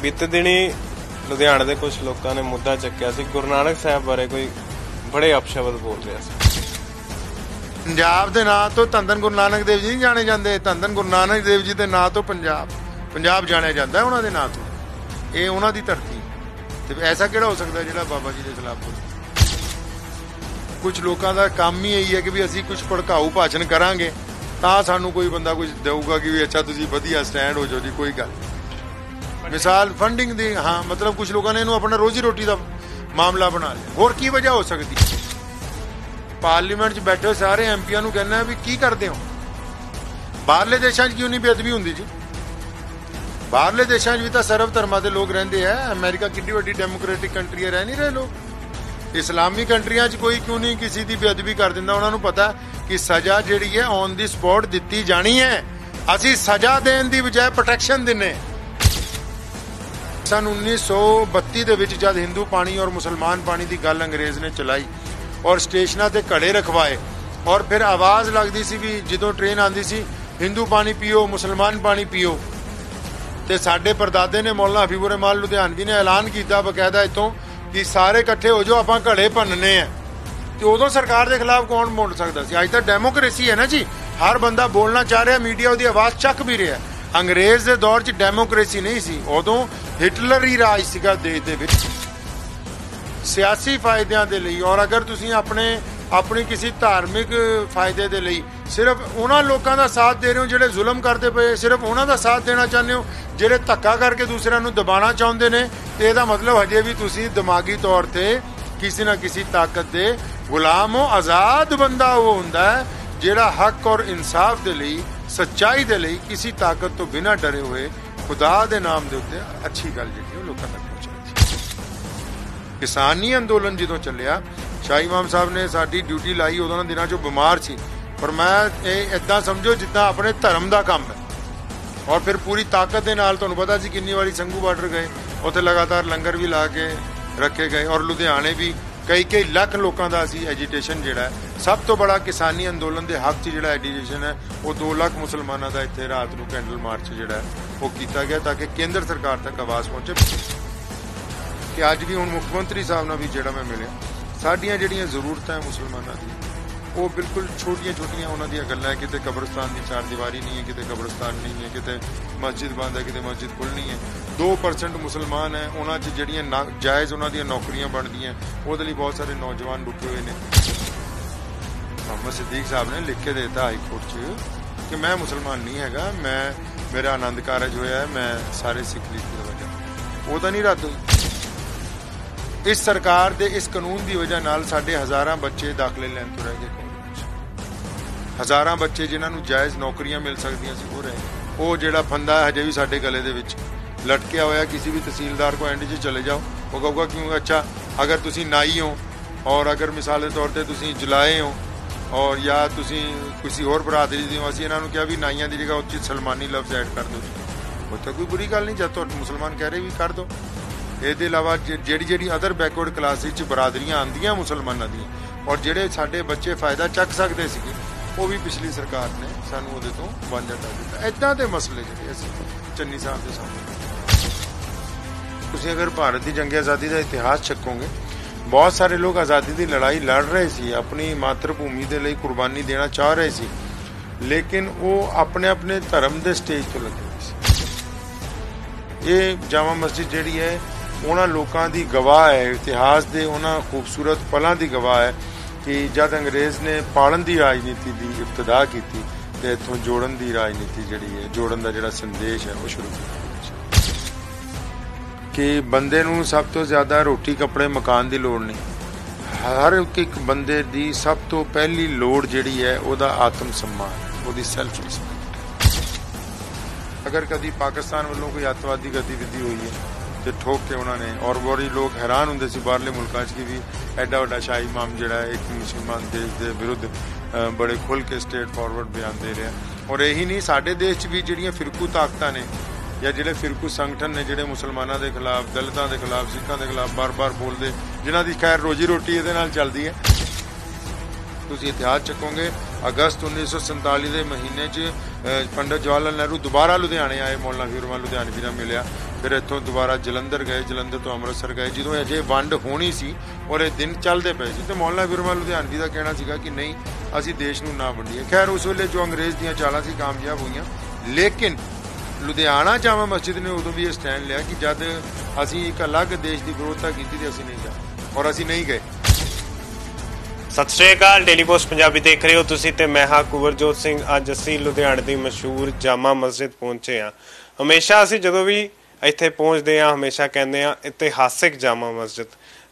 ਬੀਤੇ ਦਿਨੀ ਲੁਧਿਆਣੇ ਦੇ ਕੁਝ ਲੋਕਾਂ ਨੇ ਮੁੱਦਾ ਚੱਕਿਆ ਸੀ, ਗੁਰੂ ਨਾਨਕ ਸਾਹਿਬ ਬਾਰੇ ਕੋਈ ਬੜੇ ਅਪਸ਼ਬਦ ਬੋਲ ਰਿਹਾ ਸੀ। ਪੰਜਾਬ ਦੇ ਨਾਂ ਤੋਂ ਧੰਨ ਗੁਰੂ ਨਾਨਕ ਦੇਵ ਜੀ ਨਹੀਂ ਜਾਣੇ ਜਾਂਦੇ, ਧੰਨ ਗੁਰੂ ਨਾਨਕ ਦੇਵ ਜੀ ਦੇ ਨਾਂ ਤੋਂ ਪੰਜਾਬ ਜਾਣਿਆ ਜਾਂਦਾ ਉਹਨਾਂ ਦੇ ਨਾਂ ਤੋਂ। ਇਹ ਉਹਨਾਂ ਦੀ ਧਰਤੀ, ਤੇ ਐਸਾ ਕਿਹੜਾ ਹੋ ਸਕਦਾ ਜਿਹੜਾ ਬਾਬਾ ਜੀ ਦੇ ਖਿਲਾਫ ਬੋਲੇ। ਕੁਝ ਲੋਕਾਂ ਦਾ ਕੰਮ ਹੀ ਇਹੀ ਹੈ ਕਿ ਵੀ ਅਸੀਂ ਕੁਝ ਭੜਕਾਊ ਭਾਸ਼ਣ ਕਰਾਂਗੇ ਤਾਂ ਸਾਨੂੰ ਕੋਈ ਬੰਦਾ ਕੁਝ ਦੇਊਗਾ ਕਿ ਵੀ ਅੱਛਾ ਤੁਸੀਂ ਵਧੀਆ ਸਟੈਂਡ ਹੋ ਜਾਓ ਜੀ। ਕੋਈ ਗੱਲ ਮਿਸਾਲ ਫੰਡਿੰਗ ਦੀ, ਹਾਂ ਮਤਲਬ ਕੁਝ ਲੋਕਾਂ ਨੇ ਇਹਨੂੰ ਆਪਣਾ ਰੋਜ਼ੀ ਰੋਟੀ ਦਾ ਮਾਮਲਾ ਬਣਾ ਲਿਆ। ਹੋਰ ਕੀ ਵਜ੍ਹਾ ਹੋ ਸਕਦੀ? ਪਾਰਲੀਮੈਂਟ 'ਚ ਬੈਠੇ ਸਾਰੇ ਐਮਪੀਆਂ ਨੂੰ ਕਹਿੰਦਾ ਵੀ ਕੀ ਕਰਦੇ ਹੋ? ਬਾਹਰਲੇ ਦੇਸ਼ਾਂ 'ਚ ਕਿਉਂ ਨਹੀਂ ਬੇਅਦਬੀ ਹੁੰਦੀ ਜੀ? ਬਾਹਰਲੇ ਦੇਸ਼ਾਂ 'ਚ ਵੀ ਤਾਂ ਸਰਵ ਧਰਮਾਂ ਦੇ ਲੋਕ ਰਹਿੰਦੇ ਆ। ਅਮਰੀਕਾ ਕਿੰਨੀ ਵੱਡੀ ਡੈਮੋਕ੍ਰੈਟਿਕ ਕੰਟਰੀ ਹੈ, ਰਹਿ ਨਹੀਂ ਰਹੇ ਲੋਕ। ਇਸਲਾਮੀ ਕੰਟਰੀਆਂ 'ਚ ਕੋਈ ਕਿਉਂ ਨਹੀਂ ਕਿਸੇ ਦੀ ਬੇਅਦਬੀ ਕਰ ਦਿੰਦਾ? ਉਹਨਾਂ ਨੂੰ ਪਤਾ ਕਿ ਸਜ਼ਾ ਜਿਹੜੀ ਹੈ ਔਨ ਦੀ ਸਪੌਟ ਦਿੱਤੀ ਜਾਣੀ ਹੈ। ਅਸੀਂ ਸਜ਼ਾ ਦੇਣ ਦੀ ਬਜਾਏ ਪ੍ਰੋਟੈਕਸ਼ਨ ਦਿੰਨੇ। ਸਨ 1932 ਦੇ ਵਿੱਚ ਜਦ ਹਿੰਦੂ ਪਾਣੀ ਔਰ ਮੁਸਲਮਾਨ ਪਾਣੀ ਦੀ ਗੱਲ ਅੰਗਰੇਜ਼ ਨੇ ਚਲਾਈ ਔਰ ਸਟੇਸ਼ਨਾਂ ਤੇ ਘੜੇ ਰਖਵਾਏ ਔਰ ਫਿਰ ਆਵਾਜ਼ ਲੱਗਦੀ ਸੀ ਵੀ ਜਦੋਂ ਟ੍ਰੇਨ ਆਉਂਦੀ ਸੀ ਹਿੰਦੂ ਪਾਣੀ ਪੀਓ, ਮੁਸਲਮਾਨ ਪਾਣੀ ਪੀਓ। ਤੇ ਸਾਡੇ ਪਰਦਾਦੇ ਨੇ ਮੌਲਾਨਾ ਹਬੀਬੁਰ ਰਹਿਮਾਨ ਲੁਧਿਆਣਵੀ ਨੇ ਐਲਾਨ ਕੀਤਾ ਬਕਾਇਦਾ ਇੱਥੋਂ ਕਿ ਸਾਰੇ ਇਕੱਠੇ ਹੋ ਜਾਓ, ਆਪਾਂ ਘੜੇ ਭੰਨਣੇ ਆ। ਤੇ ਉਦੋਂ ਸਰਕਾਰ ਦੇ ਖਿਲਾਫ ਕੌਣ ਬੋਲ ਸਕਦਾ ਸੀ? ਅੱਜ ਤਾਂ ਡੈਮੋਕ੍ਰੇਸੀ ਹੈ ਨਾ ਜੀ, ਹਰ ਬੰਦਾ ਬੋਲਣਾ ਚਾਹ ਰਿਹਾ, ਮੀਡੀਆ ਉਹਦੀ ਆਵਾਜ਼ ਚੱਕ ਵੀ ਰਿਹਾ। ਅੰਗਰੇਜ਼ ਦੇ ਦੌਰ 'ਚ ਡੈਮੋਕ੍ਰੇਸੀ ਨਹੀਂ ਸੀ, ਉਦੋਂ ਹਿਟਲਰ ਹੀ ਰਾਜ ਸੀਗਾ ਦੇਸ਼ ਦੇ ਵਿੱਚ। ਸਿਆਸੀ ਫਾਇਦਿਆਂ ਦੇ ਲਈ ਔਰ ਅਗਰ ਤੁਸੀਂ ਆਪਣੀ ਕਿਸੇ ਧਾਰਮਿਕ ਫਾਇਦੇ ਦੇ ਲਈ ਸਿਰਫ ਉਹਨਾਂ ਲੋਕਾਂ ਦਾ ਸਾਥ ਦੇ ਰਹੇ ਹੋ ਜਿਹੜੇ ਜ਼ੁਲਮ ਕਰਦੇ ਪਏ, ਸਿਰਫ ਉਹਨਾਂ ਦਾ ਸਾਥ ਦੇਣਾ ਚਾਹੁੰਦੇ ਹੋ ਜਿਹੜੇ ਧੱਕਾ ਕਰਕੇ ਦੂਸਰਿਆਂ ਨੂੰ ਦਬਾਉਣਾ ਚਾਹੁੰਦੇ ਨੇ, ਤੇ ਇਹਦਾ ਮਤਲਬ ਹਜੇ ਵੀ ਤੁਸੀਂ ਦਿਮਾਗੀ ਤੌਰ ਤੇ ਕਿਸੇ ਨਾ ਕਿਸੇ ਤਾਕਤ ਦੇ ਗੁਲਾਮ ਹੋ। ਆਜ਼ਾਦ ਬੰਦਾ ਉਹ ਹੁੰਦਾ ਹੈ ਜਿਹੜਾ ਹੱਕ ਔਰ ਇਨਸਾਫ ਦੇ ਲਈ, ਸੱਚਾਈ ਦੇ ਲਈ ਕਿਸੇ ਤਾਕਤ ਤੋਂ ਬਿਨਾਂ ਡਰੇ ਹੋਏ ਖੁਦਾ ਦੇ ਨਾਮ ਦੇ ਉੱਤੇ ਅੱਛੀ ਗੱਲ ਜਿਹੜੀ ਉਹ ਲੋਕਾਂ ਤੱਕ ਪਹੁੰਚਾਉਂਦੀ। ਕਿਸਾਨੀ ਅੰਦੋਲਨ ਜਦੋਂ ਚੱਲਿਆ, ਸ਼ਾਹ ਇਮਾਮ ਸਾਹਿਬ ਨੇ ਸਾਡੀ ਡਿਊਟੀ ਲਾਈ, ਉਹਨਾਂ ਦਿਨਾਂ 'ਚੋਂ ਬਿਮਾਰ ਸੀ, ਪਰ ਮੈਂ ਇਹ ਏਦਾਂ ਸਮਝੋ ਜਿੱਦਾਂ ਆਪਣੇ ਧਰਮ ਦਾ ਕੰਮ ਹੈ। ਔਰ ਫਿਰ ਪੂਰੀ ਤਾਕਤ ਦੇ ਨਾਲ, ਤੁਹਾਨੂੰ ਪਤਾ ਸੀ ਕਿੰਨੀ ਵਾਰੀ ਸੰਘੂ ਬਾਰਡਰ ਗਏ, ਉੱਥੇ ਲਗਾਤਾਰ ਲੰਗਰ ਵੀ ਲਾ ਕੇ ਰੱਖੇ ਗਏ ਔਰ ਲੁਧਿਆਣੇ ਵੀ ਕਈ ਲੱਖ ਲੋਕਾਂ ਦਾ ਅਸੀਂ ਐਜੀਟੇਸ਼ਨ ਜਿਹੜਾ ਹੈ, ਸਭ ਤੋਂ ਬੜਾ ਕਿਸਾਨੀ ਅੰਦੋਲਨ ਦੇ ਹੱਕ 'ਚ ਜਿਹੜਾ ਐਜੀਟੇਸ਼ਨ ਹੈ ਉਹ 2 ਲੱਖ ਮੁਸਲਮਾਨਾਂ ਦਾ ਇੱਥੇ ਰਾਤ ਨੂੰ ਕੈਂਡਲ ਮਾਰਚ ਜਿਹੜਾ ਉਹ ਕੀਤਾ ਗਿਆ ਤਾਂ ਕਿ ਕੇਂਦਰ ਸਰਕਾਰ ਤੱਕ ਆਵਾਜ਼ ਪਹੁੰਚੇ। ਕਿ ਅੱਜ ਵੀ ਹੁਣ ਮੁੱਖ ਮੰਤਰੀ ਸਾਹਿਬ ਨਾਲ ਵੀ ਜਿਹੜਾ ਮੈਂ ਮਿਲਿਆ, ਸਾਡੀਆਂ ਜਿਹੜੀਆਂ ਜ਼ਰੂਰਤਾਂ ਹੈ ਮੁਸਲਮਾਨਾਂ ਦੀਆਂ ਉਹ ਬਿਲਕੁਲ ਛੋਟੀਆਂ ਉਹਨਾਂ ਦੀਆਂ ਗੱਲਾਂ ਹੈ। ਕਿਤੇ ਕਬਰਸਤਾਨ ਦੀ 4 ਦੀਵਾਰੀ ਨਹੀਂ ਹੈ, ਕਿਤੇ ਕਬਰਸਤਾਨ ਨਹੀਂ ਹੈ, ਕਿਤੇ ਮਸਜਿਦ ਬੰਦ ਹੈ, ਕਿਤੇ ਮਸਜਿਦ ਖੁੱਲ੍ਹਣੀ ਹੈ। 2% ਮੁਸਲਮਾਨ ਹੈ, ਉਹਨਾਂ 'ਚ ਜਿਹੜੀਆਂ ਜਾਇਜ਼ ਉਹਨਾਂ ਦੀਆਂ ਨੌਕਰੀਆਂ ਬਣਦੀਆਂ, ਉਹਦੇ ਲਈ ਬਹੁਤ ਸਾਰੇ ਨੌਜਵਾਨ ਰੁਕੇ ਹੋਏ ਨੇ। ਮੁਹੰਮਦ ਸਿੱਦੀਕ ਸਾਹਿਬ ਨੇ ਲਿਖ ਕੇ ਦੇ ਦਿੱਤਾ ਹਾਈ ਕੋਰਟ 'ਚ ਕਿ ਮੈਂ ਮੁਸਲਮਾਨ ਨਹੀਂ ਹੈਗਾ, ਮੇਰਾ ਆਨੰਦ ਕਾਰਜ ਹੋਇਆ, ਮੈਂ ਸਾਰੇ ਸਿੱਖ ਲੀਗ ਦੀ ਵਜ੍ਹਾ। ਉਹ ਤਾਂ ਨਹੀਂ ਰੱਦ ਹੋਈ। ਇਸ ਸਰਕਾਰ ਦੇ ਇਸ ਕਾਨੂੰਨ ਦੀ ਵਜ੍ਹਾ ਨਾਲ ਸਾਡੇ ਹਜ਼ਾਰਾਂ ਬੱਚੇ ਦਾਖਲੇ ਲੈਣ ਤੋਂ ਰਹਿ ਗਏ ਕਾਲਜ 'ਚ। ਹਜ਼ਾਰਾਂ ਬੱਚੇ ਜਿਨ੍ਹਾਂ ਨੂੰ ਜਾਇਜ਼ ਨੌਕਰੀਆਂ ਮਿਲ ਸਕਦੀਆਂ ਸੀ ਉਹ ਰਹੇ। ਉਹ ਜਿਹੜਾ ਫੰਦਾ ਹਜੇ ਵੀ ਸਾਡੇ ਗਲੇ ਦੇ ਵਿੱਚ ਲਟਕਿਆ ਹੋਇਆ। ਕਿਸੇ ਵੀ ਤਹਿਸੀਲਦਾਰ ਕੋ ਐਂਡ 'ਚ ਚਲੇ ਜਾਓ, ਉਹ ਕਹੂਗਾ ਕਿਉਂ? ਅੱਛਾ, ਅਗਰ ਤੁਸੀਂ ਨਾਈ ਹੋ ਔਰ ਅਗਰ ਮਿਸਾਲ ਦੇ ਤੌਰ ਤੇ ਤੁਸੀਂ ਜਲਾਏ ਹੋ ਔਰ ਜਾਂ ਤੁਸੀਂ ਕਿਸੇ ਹੋਰ ਬਰਾਦਰੀ ਦੇ ਹੋ, ਅਸੀਂ ਇਹਨਾਂ ਨੂੰ ਕਿਹਾ ਵੀ ਨਾਈਆਂ ਦੀ ਜਗ੍ਹਾ ਉੱਚੀ ਸਲਮਾਨੀ ਲਫ਼ਜ਼ ਐਡ ਕਰ ਦਿਓ। ਉੱਥੇ ਕੋਈ ਬੁਰੀ ਗੱਲ ਨਹੀਂ, ਜਦ ਤੁਹਾਡੇ ਮੁਸਲਮਾਨ ਕਹਿ ਰਹੇ ਵੀ ਕਰ ਦਿਓ। ਇਹਦੇ ਇਲਾਵਾ ਜਿਹੜੀ ਅਦਰ ਬੈਕਵਰਡ ਕਲਾਸਿਸ 'ਚ ਬਰਾਦਰੀਆਂ ਆਉਂਦੀਆਂ ਮੁਸਲਮਾਨਾਂ ਦੀਆਂ ਔਰ ਜਿਹੜੇ ਸਾਡੇ ਬੱਚੇ ਫਾਇਦਾ ਚੱਕ ਸਕਦੇ ਸੀਗੇ, ਉਹ ਵੀ ਪਿਛਲੀ ਸਰਕਾਰ ਨੇ ਸਾਨੂੰ ਉਹਦੇ ਤੋਂ ਵਾਂਝਾ ਕਰ ਦਿੱਤਾ। ਇੱਦਾਂ ਦੇ ਮਸਲੇ ਜਿਹੜੇ ਅਸੀਂ ਚੰਨੀ ਸਾਹਿਬ ਦੇ ਸਾਹਮਣੇ, ਤੁਸੀਂ ਅਗਰ ਭਾਰਤ ਦੀ ਜੰਗ ਆਜ਼ਾਦੀ ਦਾ ਇਤਿਹਾਸ ਚੱਕੋਗੇ, ਬਹੁਤ ਸਾਰੇ ਲੋਕ ਆਜ਼ਾਦੀ ਦੀ ਲੜਾਈ ਲੜ ਰਹੇ ਸੀ, ਆਪਣੀ ਮਾਤਰ ਭੂਮੀ ਦੇ ਲਈ ਕੁਰਬਾਨੀ ਦੇਣਾ ਚਾਹ ਰਹੇ ਸੀ, ਲੇਕਿਨ ਉਹ ਆਪਣੇ ਧਰਮ ਦੇ ਸਟੇਜ ਤੋਂ ਲੱਗੇ ਹੋਏ ਸੀ। ਇਹ ਜਾਮਾ ਮਸਜਿਦ ਜਿਹੜੀ ਹੈ ਉਹਨਾਂ ਲੋਕਾਂ ਦੀ ਗਵਾਹ ਹੈ, ਇਤਿਹਾਸ ਦੇ ਉਹਨਾਂ ਖੂਬਸੂਰਤ ਪਲਾਂ ਦੀ ਗਵਾਹ ਹੈ ਕਿ ਜਦ ਅੰਗਰੇਜ਼ ਨੇ ਪਾਲਣ ਦੀ ਰਾਜਨੀਤੀ ਦੀ ਇਬਤਦਾ ਕੀਤੀ ਤੇ ਇੱਥੋਂ ਜੋੜਨ ਦੀ ਰਾਜਨੀਤੀ ਜਿਹੜੀ ਹੈ, ਜੋੜਨ ਦਾ ਜਿਹੜਾ ਸੰਦੇਸ਼ ਹੈ ਉਹ ਸ਼ੁਰੂ ਕੀਤਾ ਕਿ ਬੰਦੇ ਨੂੰ ਸਭ ਤੋਂ ਜ਼ਿਆਦਾ ਰੋਟੀ ਕੱਪੜੇ ਮਕਾਨ ਦੀ ਲੋੜ ਨਹੀਂ, ਹਰ ਇੱਕ ਬੰਦੇ ਦੀ ਸਭ ਤੋਂ ਪਹਿਲੀ ਲੋੜ ਜਿਹੜੀ ਹੈ ਉਹਦਾ ਆਤਮ ਸਨਮਾਨ, ਉਹਦੀ ਸੈਲਫ ਰਿਸਪੈਕਟ। ਅਗਰ ਕਦੀ ਪਾਕਿਸਤਾਨ ਵੱਲੋਂ ਕੋਈ ਅੱਤਵਾਦੀ ਗਤੀਵਿਧੀ ਹੋਈ ਹੈ ਤੇ ਠੋਕ ਕੇ ਉਹਨਾਂ ਨੇ, ਔਰ ਬੜੀ ਲੋਕ ਹੈਰਾਨ ਹੁੰਦੇ ਸੀ ਬਾਹਰਲੇ ਮੁਲਕਾਂ 'ਚ ਕਿ ਵੀ ਐਡਾ ਵੱਡਾ ਸ਼ਾਹ ਇਮਾਮ ਜਿਹੜਾ ਇੱਕ ਮੁਸਲਮਾਨ ਦੇਸ਼ ਦੇ ਵਿਰੁੱਧ ਬੜੇ ਖੁੱਲ੍ਹ ਕੇ ਸਟੇਟ ਫਾਰਵਰਡ ਬਿਆਨ ਦੇ ਰਿਹਾ। ਔਰ ਇਹੀ ਨਹੀਂ, ਸਾਡੇ ਦੇਸ਼ 'ਚ ਵੀ ਜਿਹੜੀਆਂ ਫਿਰਕੂ ਤਾਕਤਾਂ ਨੇ ਜਾਂ ਜਿਹੜੇ ਫਿਰਕੂ ਸੰਗਠਨ ਨੇ ਜਿਹੜੇ ਮੁਸਲਮਾਨਾਂ ਦੇ ਖਿਲਾਫ, ਦਲਿਤਾਂ ਦੇ ਖਿਲਾਫ, ਸਿੱਖਾਂ ਦੇ ਖਿਲਾਫ ਬਾਰ-ਬਾਰ ਬੋਲਦੇ, ਜਿਨ੍ਹਾਂ ਦੀ ਖੈਰ ਰੋਜੀ ਰੋਟੀ ਇਹਦੇ ਨਾਲ ਚੱਲਦੀ ਹੈ। ਤੁਸੀਂ ਇਤਿਹਾਸ ਚੱਕੋਗੇ, ਅਗਸਤ 1947 ਦੇ ਮਹੀਨੇ 'ਚ ਪੰਡਿਤ ਜਵਾਹਰ ਲਾਲ ਨਹਿਰੂ ਦੁਬਾਰਾ ਲੁਧਿਆਣੇ ਆਏ, ਮੌਲਾਨਾ ਹਬੀਬ ਰਹਿਮਾਨ ਲੁਧਿਆਣਵੀ ਨਾਲ ਮਿਲਿਆ ਫਿਰ ਇੱਥੋਂ ਦੁਬਾਰਾ ਜਲੰਧਰ ਗਏ, ਜਲੰਧਰ ਤੋਂ ਅੰਮ੍ਰਿਤਸਰ ਗਏ। ਜਦੋਂ ਅਜੇ ਵੰਡ ਹੋਣੀ ਸੀ ਔਰ ਇਹ ਦਿਨ ਚੱਲਦੇ ਪਏ ਸੀ ਤੇ ਮੌਲਾਨਾ ਹਬੀਬ ਰਹਿਮਾਨ ਲੁਧਿਆਣਵੀ ਦਾ ਕਹਿਣਾ ਸੀਗਾ ਕਿ ਨਹੀਂ, ਅਸੀਂ ਦੇਸ਼ ਨੂੰ ਨਾ ਵੰਡੀਏ। ਖੈਰ ਉਸ ਵੇਲੇ ਜੋ ਅੰਗਰੇਜ਼ ਦੀਆਂ ਚਾਲਾਂ ਸੀ ਕਾਮਯਾਬ ਹੋਈਆਂ, ਲੇਕਿਨ ਲੁਧਿਆਣਾ ਜਾਮਾ ਮਸਜਿਦ ਨੇ ਉਦੋਂ ਵੀ ਇਹ ਸਟੈਂਡ ਲਿਆ ਕਿ ਜਦ ਅਸੀਂ ਇੱਕ ਅਲੱਗ ਦੇਸ਼ ਦੀ ਵਿਰੋਧਤਾ ਕੀਤੀ ਤੇ ਅਸੀਂ ਨਹੀਂ ਗਏ, ਔਰ ਅਸੀਂ ਨਹੀਂ ਗਏ। ਸਤਿ ਸ਼੍ਰੀ ਅਕਾਲ, ਡੇਲੀ ਪੋਸਟ ਪੰਜਾਬੀ ਦੇਖ ਰਹੇ ਹੋ ਤੁਸੀਂ ਤੇ ਮੈਂ ਹਾਂ ਕੁਵਰਜੋਤ ਸਿੰਘ। ਅੱਜ ਅਸੀਂ ਲੁਧਿਆਣੇ ਦੀ ਮਸ਼ਹੂਰ ਜਾਮਾ ਮਸਜਿਦ ਪਹੁੰਚੇ ਹਾਂ। ਹਮੇਸ਼ਾ ਅਸੀਂ ਜਦੋਂ ਵੀ ਇੱਥੇ ਪਹੁੰਚਦੇ ਹਾਂ ਹਮੇਸ਼ਾ ਕਹਿੰਦੇ ਹਾਂ ਇਤਿਹਾਸਿਕ ਜਾਮਾ ਮਸਜਿਦ,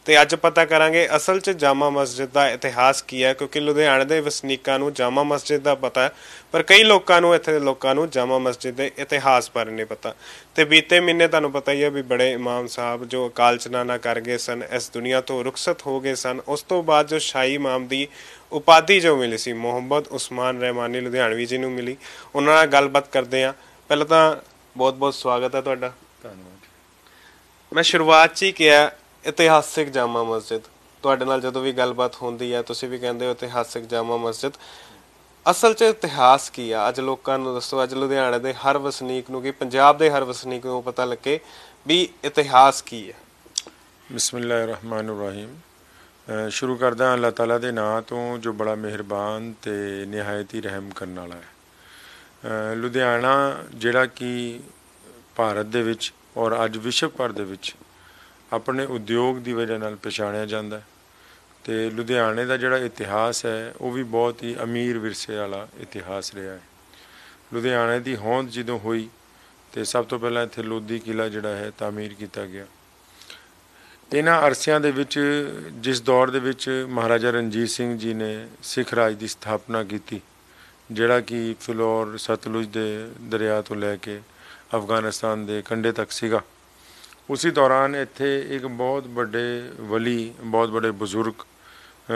ਤੇ ਅੱਜ ਪਤਾ ਕਰਾਂਗੇ ਅਸਲ 'ਚ ਜਾਮਾ ਮਸਜਿਦ ਦਾ ਇਤਿਹਾਸ ਕੀ ਹੈ, ਕਿਉਂਕਿ ਲੁਧਿਆਣੇ ਦੇ ਵਸਨੀਕਾਂ ਨੂੰ ਜਾਮਾ ਮਸਜਿਦ ਦਾ ਪਤਾ ਹੈ, ਪਰ ਕਈ ਲੋਕਾਂ ਨੂੰ ਇੱਥੇ ਦੇ ਲੋਕਾਂ ਨੂੰ ਜਾਮਾ ਮਸਜਿਦ ਦੇ ਇਤਿਹਾਸ ਬਾਰੇ ਨਹੀਂ ਪਤਾ। ਤੇ ਬੀਤੇ ਮਹੀਨੇ ਤੁਹਾਨੂੰ ਪਤਾ ਹੀ ਹੈ ਵੀ ਬੜੇ ਇਮਾਮ ਸਾਹਿਬ ਜੋ ਅਕਾਲ ਚਲਾਣਾ ਕਰ ਗਏ ਸਨ, ਇਸ ਦੁਨੀਆ ਤੋਂ ਰੁਖਸਤ ਹੋ ਗਏ ਸਨ। ਉਸ ਤੋਂ ਬਾਅਦ ਜੋ ਸ਼ਾਹੀ ਇਮਾਮ ਦੀ ਉਪਾਧੀ ਜੋ ਮਿਲੀ ਸੀ ਮੁਹੰਮਦ ਉਸਮਾਨ ਰਹਿਮਾਨੀ ਲੁਧਿਆਣਵੀ ਜੀ ਨੂੰ ਮਿਲੀ, ਉਹਨਾਂ ਨਾਲ ਗੱਲਬਾਤ ਕਰਦੇ ਹਾਂ। ਪਹਿਲਾਂ ਤਾਂ ਬਹੁਤ ਬਹੁਤ ਸਵਾਗਤ ਹੈ ਤੁਹਾਡਾ। ਧੰਨਵਾਦ। ਮੈਂ ਸ਼ੁਰੂਆਤ 'ਚ ਹੀ ਕਿਹਾ ਇਤਿਹਾਸਿਕ ਜਾਮਾ ਮਸਜਿਦ, ਤੁਹਾਡੇ ਨਾਲ ਜਦੋਂ ਵੀ ਗੱਲਬਾਤ ਹੁੰਦੀ ਹੈ ਤੁਸੀਂ ਵੀ ਕਹਿੰਦੇ ਹੋ ਇਤਿਹਾਸਿਕ ਜਾਮਾ ਮਸਜਿਦ। ਅਸਲ 'ਚ ਇਤਿਹਾਸ ਕੀ ਆ? ਅੱਜ ਲੋਕਾਂ ਨੂੰ ਦੱਸੋ, ਅੱਜ ਲੁਧਿਆਣੇ ਦੇ ਹਰ ਵਸਨੀਕ ਨੂੰ, ਕਿ ਪੰਜਾਬ ਦੇ ਹਰ ਵਸਨੀਕ ਨੂੰ ਪਤਾ ਲੱਗੇ ਵੀ ਇਤਿਹਾਸ ਕੀ ਹੈ। ਬਿਸਮਿਲ੍ਲਾਹਿਰ ਰਹਿਮਾਨਿਰ ਰਹੀਮ। ਸ਼ੁਰੂ ਕਰਦਾ ਅੱਲਾਹ ਤਾਲਾ ਦੇ ਨਾਂ ਤੋਂ ਜੋ ਬੜਾ ਮਿਹਰਬਾਨ ਤੇ ਨਿਹਾਇਤ ਹੀ ਰਹਿਮ ਕਰਨ ਵਾਲਾ ਹੈ। ਲੁਧਿਆਣਾ ਜਿਹੜਾ ਕਿ ਭਾਰਤ ਦੇ ਵਿੱਚ ਔਰ ਅੱਜ ਵਿਸ਼ਵ ਭਰ ਦੇ ਵਿੱਚ ਆਪਣੇ ਉਦਯੋਗ ਦੀ ਵਜ੍ਹਾ ਨਾਲ ਪਛਾਣਿਆ ਜਾਂਦਾ ਹੈ, ਤੇ ਲੁਧਿਆਣੇ ਦਾ ਜਿਹੜਾ ਇਤਿਹਾਸ ਹੈ ਉਹ ਵੀ ਬਹੁਤ ਹੀ ਅਮੀਰ ਵਿਰਸੇ ਵਾਲਾ ਇਤਿਹਾਸ ਰਿਹਾ ਹੈ। ਲੁਧਿਆਣੇ ਦੀ ਹੋਂਦ ਜਦੋਂ ਹੋਈ ਤੇ ਸਭ ਤੋਂ ਪਹਿਲਾਂ ਇੱਥੇ ਲੋਧੀ ਕਿਲ੍ਹਾ ਜਿਹੜਾ ਹੈ ਤਾਮੀਰ ਕੀਤਾ ਗਿਆ। ਇਹਨਾਂ ਅਰਸਿਆਂ ਦੇ ਵਿੱਚ ਜਿਸ ਦੌਰ ਦੇ ਵਿੱਚ ਮਹਾਰਾਜਾ ਰਣਜੀਤ ਸਿੰਘ ਜੀ ਨੇ ਸਿੱਖ ਰਾਜ ਦੀ ਸਥਾਪਨਾ ਕੀਤੀ, ਜਿਹੜਾ ਕਿ ਫਿਲੌਰ ਸਤਲੁਜ ਦੇ ਦਰਿਆ ਤੋਂ ਲੈ ਕੇ ਅਫਗਾਨਿਸਤਾਨ ਦੇ ਕੰਢੇ ਤੱਕ ਸੀਗਾ, ਉਸੇ ਦੌਰਾਨ ਇੱਥੇ ਇੱਕ ਬਹੁਤ ਵੱਡੇ ਵਲੀ, ਬਹੁਤ ਵੱਡੇ ਬਜ਼ੁਰਗ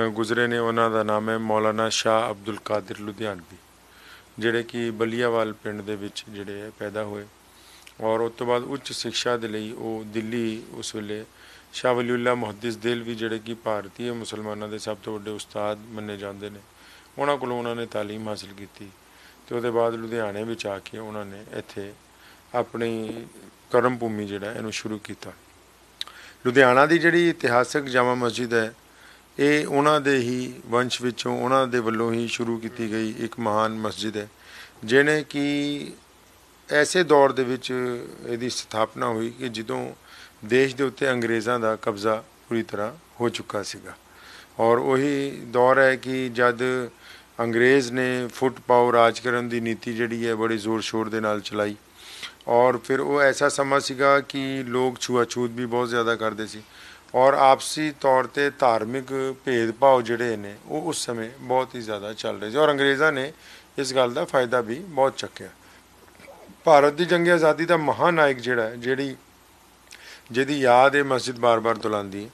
ਗੁਜ਼ਰੇ ਨੇ। ਉਹਨਾਂ ਦਾ ਨਾਮ ਹੈ ਮੌਲਾਨਾ ਸ਼ਾਹ ਅਬਦੁਲ ਕਾਦਰ ਲੁਧਿਆਣਵੀ, ਜਿਹੜੇ ਕਿ ਬਲੀਆਵਾਲ ਪਿੰਡ ਦੇ ਵਿੱਚ ਜਿਹੜੇ ਹੈ ਪੈਦਾ ਹੋਏ, ਔਰ ਉਸ ਤੋਂ ਬਾਅਦ ਉੱਚ ਸਿੱਖਿਆ ਦੇ ਲਈ ਉਹ ਦਿੱਲੀ ਉਸ ਵੇਲੇ ਸ਼ਾਹ ਵਲੀਉੱਲਾ ਮੁਹੱਦਿਸ ਦੇਲਵੀ, ਜਿਹੜੇ ਕਿ ਭਾਰਤੀ ਮੁਸਲਮਾਨਾਂ ਦੇ ਸਭ ਤੋਂ ਵੱਡੇ ਉਸਤਾਦ ਮੰਨੇ ਜਾਂਦੇ ਨੇ, ਉਹਨਾਂ ਕੋਲੋਂ ਉਹਨਾਂ ਨੇ ਤਾਲੀਮ ਹਾਸਿਲ ਕੀਤੀ। ਅਤੇ ਉਹਦੇ ਬਾਅਦ ਲੁਧਿਆਣੇ ਵਿੱਚ ਆ ਕੇ ਉਹਨਾਂ ਨੇ ਇੱਥੇ ਆਪਣੀ ਕਰਮ ਭੂਮੀ ਜਿਹੜਾ ਇਹਨੂੰ ਸ਼ੁਰੂ ਕੀਤਾ। ਲੁਧਿਆਣਾ ਦੀ ਜਿਹੜੀ ਇਤਿਹਾਸਕ ਜਾਮਾ ਮਸਜਿਦ ਹੈ ਇਹ ਉਹਨਾਂ ਦੇ ਹੀ ਵੰਸ਼ ਵਿੱਚੋਂ, ਉਹਨਾਂ ਦੇ ਵੱਲੋਂ ਹੀ ਸ਼ੁਰੂ ਕੀਤੀ ਗਈ ਇੱਕ ਮਹਾਨ ਮਸਜਿਦ ਹੈ, ਜਿਹਨੇ ਕਿ ਐਸੇ ਦੌਰ ਦੇ ਵਿੱਚ ਇਹਦੀ ਸਥਾਪਨਾ ਹੋਈ ਕਿ ਜਦੋਂ ਦੇਸ਼ ਦੇ ਉੱਤੇ ਅੰਗਰੇਜ਼ਾਂ ਦਾ ਕਬਜ਼ਾ ਪੂਰੀ ਤਰ੍ਹਾਂ ਹੋ ਚੁੱਕਾ ਸੀਗਾ। ਔਰ ਉਹੀ ਦੌਰ ਹੈ ਕਿ ਜਦ ਅੰਗਰੇਜ਼ ਨੇ ਫੁੱਟ ਪਾਓ ਰਾਜ ਕਰਨ ਦੀ ਨੀਤੀ ਜਿਹੜੀ ਹੈ ਬੜੀ ਜ਼ੋਰ ਸ਼ੋਰ ਦੇ ਨਾਲ ਚਲਾਈ, ਔਰ ਫਿਰ ਉਹ ਐਸਾ ਸਮਾਂ ਸੀਗਾ ਕਿ ਲੋਕ ਛੂਆਛੂਤ ਵੀ ਬਹੁਤ ਜ਼ਿਆਦਾ ਕਰਦੇ ਸੀ, ਔਰ ਆਪਸੀ ਤੌਰ 'ਤੇ ਧਾਰਮਿਕ ਭੇਦਭਾਵ ਜਿਹੜੇ ਨੇ ਉਹ ਉਸ ਸਮੇਂ ਬਹੁਤ ਹੀ ਜ਼ਿਆਦਾ ਚੱਲ ਰਹੇ ਸੀ, ਔਰ ਅੰਗਰੇਜ਼ਾਂ ਨੇ ਇਸ ਗੱਲ ਦਾ ਫਾਇਦਾ ਵੀ ਬਹੁਤ ਚੱਕਿਆ। ਭਾਰਤ ਦੀ ਜੰਗ ਆਜ਼ਾਦੀ ਦਾ ਮਹਾਨਾਇਕ ਜਿਹੜਾ ਹੈ, ਜਿਹਦੀ ਯਾਦ ਇਹ ਮਸਜਿਦ ਬਾਰ-ਬਾਰ ਦੁਹਰਾਉਂਦੀ ਹੈ,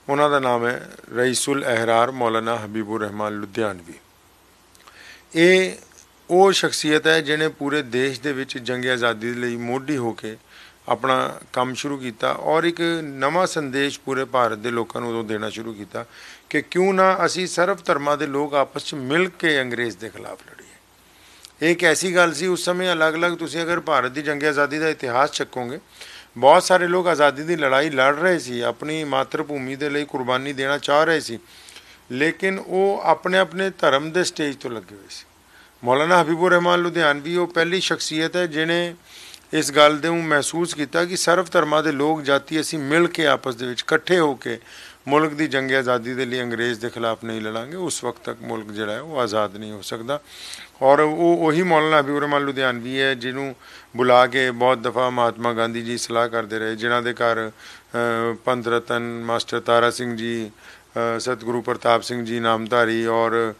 ਉਹਨਾਂ ਦਾ ਨਾਮ ਹੈ ਰਈਸੁਲ ਅਹਿਰਾਰ ਮੌਲਾਨਾ ਹਬੀਬੁਰ ਰਹਿਮਾਨ ਲੁਧਿਆਣਵੀ। ਇਹ ਉਹ ਸ਼ਖਸੀਅਤ ਹੈ ਜਿਹਨੇ ਪੂਰੇ ਦੇਸ਼ ਦੇ ਵਿੱਚ ਜੰਗ ਆਜ਼ਾਦੀ ਦੇ ਲਈ ਮੋਢੀ ਹੋ ਕੇ ਆਪਣਾ ਕੰਮ ਸ਼ੁਰੂ ਕੀਤਾ, ਔਰ ਇੱਕ ਨਵਾਂ ਸੰਦੇਸ਼ ਪੂਰੇ ਭਾਰਤ ਦੇ ਲੋਕਾਂ ਨੂੰ ਉਦੋਂ ਦੇਣਾ ਸ਼ੁਰੂ ਕੀਤਾ ਕਿ ਕਿਉਂ ਨਾ ਅਸੀਂ ਸਰਬ ਧਰਮਾਂ ਦੇ ਲੋਕ ਆਪਸ 'ਚ ਮਿਲ ਕੇ ਅੰਗਰੇਜ਼ ਦੇ ਖਿਲਾਫ ਲੜੀਏ। ਇਹ ਇੱਕ ਐਸੀ ਗੱਲ ਸੀ ਉਸ ਸਮੇਂ, ਅਲੱਗ-ਅਲੱਗ ਤੁਸੀਂ ਅਗਰ ਭਾਰਤ ਦੀ ਜੰਗ ਆਜ਼ਾਦੀ ਦਾ ਇਤਿਹਾਸ ਚੱਕੋਗੇ, ਬਹੁਤ ਸਾਰੇ ਲੋਕ ਆਜ਼ਾਦੀ ਦੀ ਲੜਾਈ ਲੜ ਰਹੇ ਸੀ, ਆਪਣੀ ਮਾਤਰ ਭੂਮੀ ਦੇ ਲਈ ਕੁਰਬਾਨੀ ਦੇਣਾ ਚਾਹ ਰਹੇ ਸੀ, ਲੇਕਿਨ ਉਹ ਆਪਣੇ ਆਪਣੇ ਧਰਮ ਦੇ ਸਟੇਜ ਤੋਂ ਲੱਗੇ ਹੋਏ ਸੀ। ਮੌਲਾਨਾ ਹਬੀਬੁਰ ਰਹਿਮਾਨ ਲੁਧਿਆਣਵੀ ਉਹ ਪਹਿਲੀ ਸ਼ਖਸੀਅਤ ਹੈ ਜਿਹਨੇ ਇਸ ਗੱਲ ਦੇ ਨੂੰ ਮਹਿਸੂਸ ਕੀਤਾ ਕਿ ਸਰਵ ਧਰਮਾਂ ਦੇ ਲੋਕ ਜਾਤੀ ਅਸੀਂ ਮਿਲ ਕੇ ਆਪਸ ਦੇ ਵਿੱਚ ਇਕੱਠੇ ਹੋ ਕੇ ਮੁਲਕ ਦੀ ਜੰਗ ਆਜ਼ਾਦੀ ਦੇ ਲਈ ਅੰਗਰੇਜ਼ ਦੇ ਖਿਲਾਫ ਨਹੀਂ ਲੜਾਂਗੇ, ਉਸ ਵਕਤ ਤੱਕ ਮੁਲਕ ਜਿਹੜਾ ਹੈ ਉਹ ਆਜ਼ਾਦ ਨਹੀਂ ਹੋ ਸਕਦਾ। ਔਰ ਉਹ ਉਹੀ ਮੌਲਾਨਾ ਹਬੀਬੁਰ ਰਹਿਮਾਨ ਲੁਧਿਆਣਵੀ ਹੈ ਜਿਹਨੂੰ ਬੁਲਾ ਕੇ ਬਹੁਤ ਦਫਾ ਮਹਾਤਮਾ ਗਾਂਧੀ ਜੀ ਸਲਾਹ ਕਰਦੇ ਰਹੇ, ਜਿਨ੍ਹਾਂ ਦੇ ਘਰ ਪੰਥ ਰਤਨ ਮਾਸਟਰ ਤਾਰਾ ਸਿੰਘ ਜੀ, ਸਤਿਗੁਰੂ ਪ੍ਰਤਾਪ ਸਿੰਘ ਜੀ ਨਾਮਧਾਰੀ ਔਰ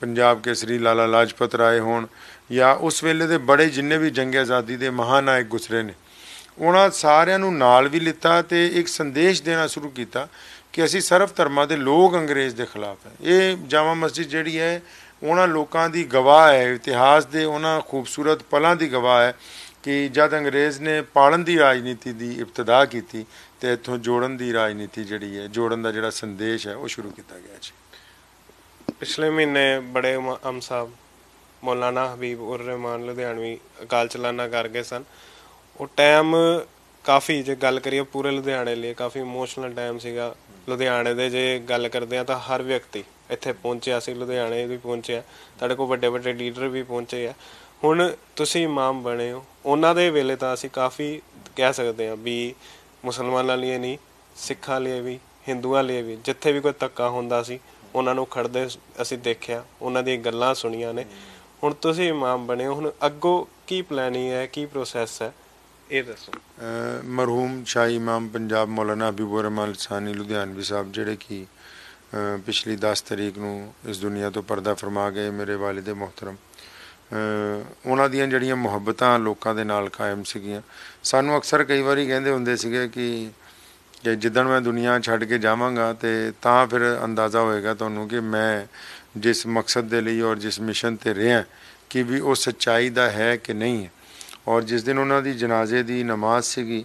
ਪੰਜਾਬ ਕੇਸਰੀ ਲਾਲਾ ਲਾਜਪਤ ਰਾਏ ਹੋਣ, ਜਾਂ ਉਸ ਵੇਲੇ ਦੇ ਬੜੇ ਜਿੰਨੇ ਵੀ ਜੰਗ ਆਜ਼ਾਦੀ ਦੇ ਮਹਾਨਾਇਕ ਗੁਜ਼ਰੇ ਨੇ, ਉਹਨਾਂ ਸਾਰਿਆਂ ਨੂੰ ਨਾਲ ਵੀ ਲਿੱਤਾ ਅਤੇ ਇੱਕ ਸੰਦੇਸ਼ ਦੇਣਾ ਸ਼ੁਰੂ ਕੀਤਾ ਕਿ ਅਸੀਂ ਸਰਵ ਧਰਮਾਂ ਦੇ ਲੋਕ ਅੰਗਰੇਜ਼ ਦੇ ਖਿਲਾਫ ਹੈ। ਇਹ ਜਾਮਾ ਮਸਜਿਦ ਜਿਹੜੀ ਹੈ ਉਹਨਾਂ ਲੋਕਾਂ ਦੀ ਗਵਾਹ ਹੈ, ਇਤਿਹਾਸ ਦੇ ਉਹਨਾਂ ਖੂਬਸੂਰਤ ਪਲਾਂ ਦੀ ਗਵਾਹ ਹੈ ਕਿ ਜਦ ਅੰਗਰੇਜ਼ ਨੇ ਪਾਲਣ ਦੀ ਰਾਜਨੀਤੀ ਦੀ ਇਬਤਦਾ ਕੀਤੀ ਅਤੇ ਇੱਥੋਂ ਜੋੜਨ ਦੀ ਰਾਜਨੀਤੀ ਜਿਹੜੀ ਹੈ, ਜੋੜਨ ਦਾ ਜਿਹੜਾ ਸੰਦੇਸ਼ ਹੈ ਉਹ ਸ਼ੁਰੂ ਕੀਤਾ ਗਿਆ ਜੀ। ਪਿਛਲੇ ਮਹੀਨੇ ਬੜੇ ਇਮਾਮ ਸਾਹਿਬ ਮੌਲਾਨਾ ਹਬੀਬ ਉਰ ਰਹਿਮਾਨ ਲੁਧਿਆਣਵੀ ਅਕਾਲ ਚਲਾਣਾ ਕਰ ਗਏ ਸਨ। ਉਹ ਟਾਈਮ ਕਾਫੀ ਜੇ ਗੱਲ ਕਰੀਏ ਪੂਰੇ ਲੁਧਿਆਣੇ ਲਈ ਕਾਫੀ ਇਮੋਸ਼ਨਲ ਟਾਈਮ ਸੀਗਾ। ਲੁਧਿਆਣੇ ਦੇ ਜੇ ਗੱਲ ਕਰਦੇ ਆ ਤਾਂ ਹਰ ਵਿਅਕਤੀ ਇੱਥੇ ਪਹੁੰਚਿਆ ਸੀ, ਲੁਧਿਆਣੇ ਵੀ ਪਹੁੰਚਿਆ, ਤੁਹਾਡੇ ਕੋਲ ਵੱਡੇ ਵੱਡੇ ਲੀਡਰ ਵੀ ਪਹੁੰਚੇ ਆ। ਹੁਣ ਤੁਸੀਂ ਇਮਾਮ ਬਣੇ ਹੋ, ਉਹਨਾਂ ਦੇ ਵੇਲੇ ਤਾਂ ਅਸੀਂ ਕਾਫੀ ਕਹਿ ਸਕਦੇ ਹਾਂ ਵੀ ਮੁਸਲਮਾਨਾਂ ਲਈ ਨਹੀਂ, ਸਿੱਖਾਂ ਲਈ ਵੀ, ਹਿੰਦੂਆਂ ਲਈ ਵੀ, ਜਿੱਥੇ ਵੀ ਕੋਈ ਧੱਕਾ ਹੁੰਦਾ ਸੀ ਉਹਨਾਂ ਨੂੰ ਖੜਦੇ ਅਸੀਂ ਦੇਖਿਆ, ਉਹਨਾਂ ਦੀਆਂ ਗੱਲਾਂ ਸੁਣੀਆਂ ਨੇ। ਹੁਣ ਤੁਸੀਂ ਇਮਾਮ ਬਣੇ ਹੋ, ਹੁਣ ਅੱਗੋਂ ਕੀ ਪਲੈਨਿੰਗ ਹੈ, ਕੀ ਪ੍ਰੋਸੈਸ ਹੈ, ਇਹ ਦੱਸੋ। ਮਰਹੂਮ ਸ਼ਾਹੀ ਇਮਾਮ ਪੰਜਾਬ ਮੌਲਾਨਾ ਹਬੀਬੁਰ ਰਹਿਮਾਨ ਲਸਾਨੀ ਲੁਧਿਆਣਵੀ ਸਾਹਿਬ, ਜਿਹੜੇ ਕਿ ਪਿਛਲੀ 10 ਤਰੀਕ ਨੂੰ ਇਸ ਦੁਨੀਆ ਤੋਂ ਪਰਦਾ ਫਰਮਾ ਗਏ, ਮੇਰੇ ਵਾਲਿਦ ਮੁਹਤਰਮ, ਉਹਨਾਂ ਦੀਆਂ ਜਿਹੜੀਆਂ ਮੁਹੱਬਤਾਂ ਲੋਕਾਂ ਦੇ ਨਾਲ ਕਾਇਮ ਸੀਗੀਆਂ। ਸਾਨੂੰ ਅਕਸਰ ਕਈ ਵਾਰੀ ਕਹਿੰਦੇ ਹੁੰਦੇ ਸੀਗੇ ਕਿ ਜਿੱਦਣ ਮੈਂ ਦੁਨੀਆ ਛੱਡ ਕੇ ਜਾਵਾਂਗਾ ਤੇ ਤਾਂ ਫਿਰ ਅੰਦਾਜ਼ਾ ਹੋਏਗਾ ਤੁਹਾਨੂੰ ਕਿ ਮੈਂ ਜਿਸ ਮਕਸਦ ਦੇ ਲਈ ਔਰ ਜਿਸ ਮਿਸ਼ਨ 'ਤੇ ਰਿਹਾ ਕਿ ਵੀ ਉਹ ਸੱਚਾਈ ਦਾ ਹੈ ਕਿ ਨਹੀਂ ਹੈ। ਔਰ ਜਿਸ ਦਿਨ ਉਹਨਾਂ ਦੀ ਜਨਾਜ਼ੇ ਦੀ ਨਮਾਜ਼ ਸੀਗੀ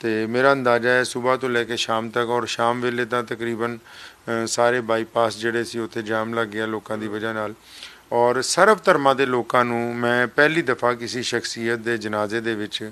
ਤੇ ਮੇਰਾ ਅੰਦਾਜ਼ਾ ਹੈ ਸਵੇਰ ਤੋਂ ਲੈ ਕੇ ਸ਼ਾਮ ਤੱਕ, ਔਰ ਸ਼ਾਮ ਵੇਲੇ ਤਾਂ ਤਕਰੀਬਨ ਸਾਰੇ ਬਾਈਪਾਸ ਜਿਹੜੇ ਸੀ ਉੱਥੇ ਜਾਮ ਲੱਗ ਗਿਆ ਲੋਕਾਂ ਦੀ ਵਜ੍ਹਾ ਨਾਲ। ਔਰ ਸਰਬ ਧਰਮਾਂ ਦੇ ਲੋਕਾਂ ਨੂੰ ਮੈਂ ਪਹਿਲੀ ਦਫਾ ਕਿਸੇ ਸ਼ਖਸੀਅਤ ਦੇ ਜਨਾਜ਼ੇ ਦੇ ਵਿੱਚ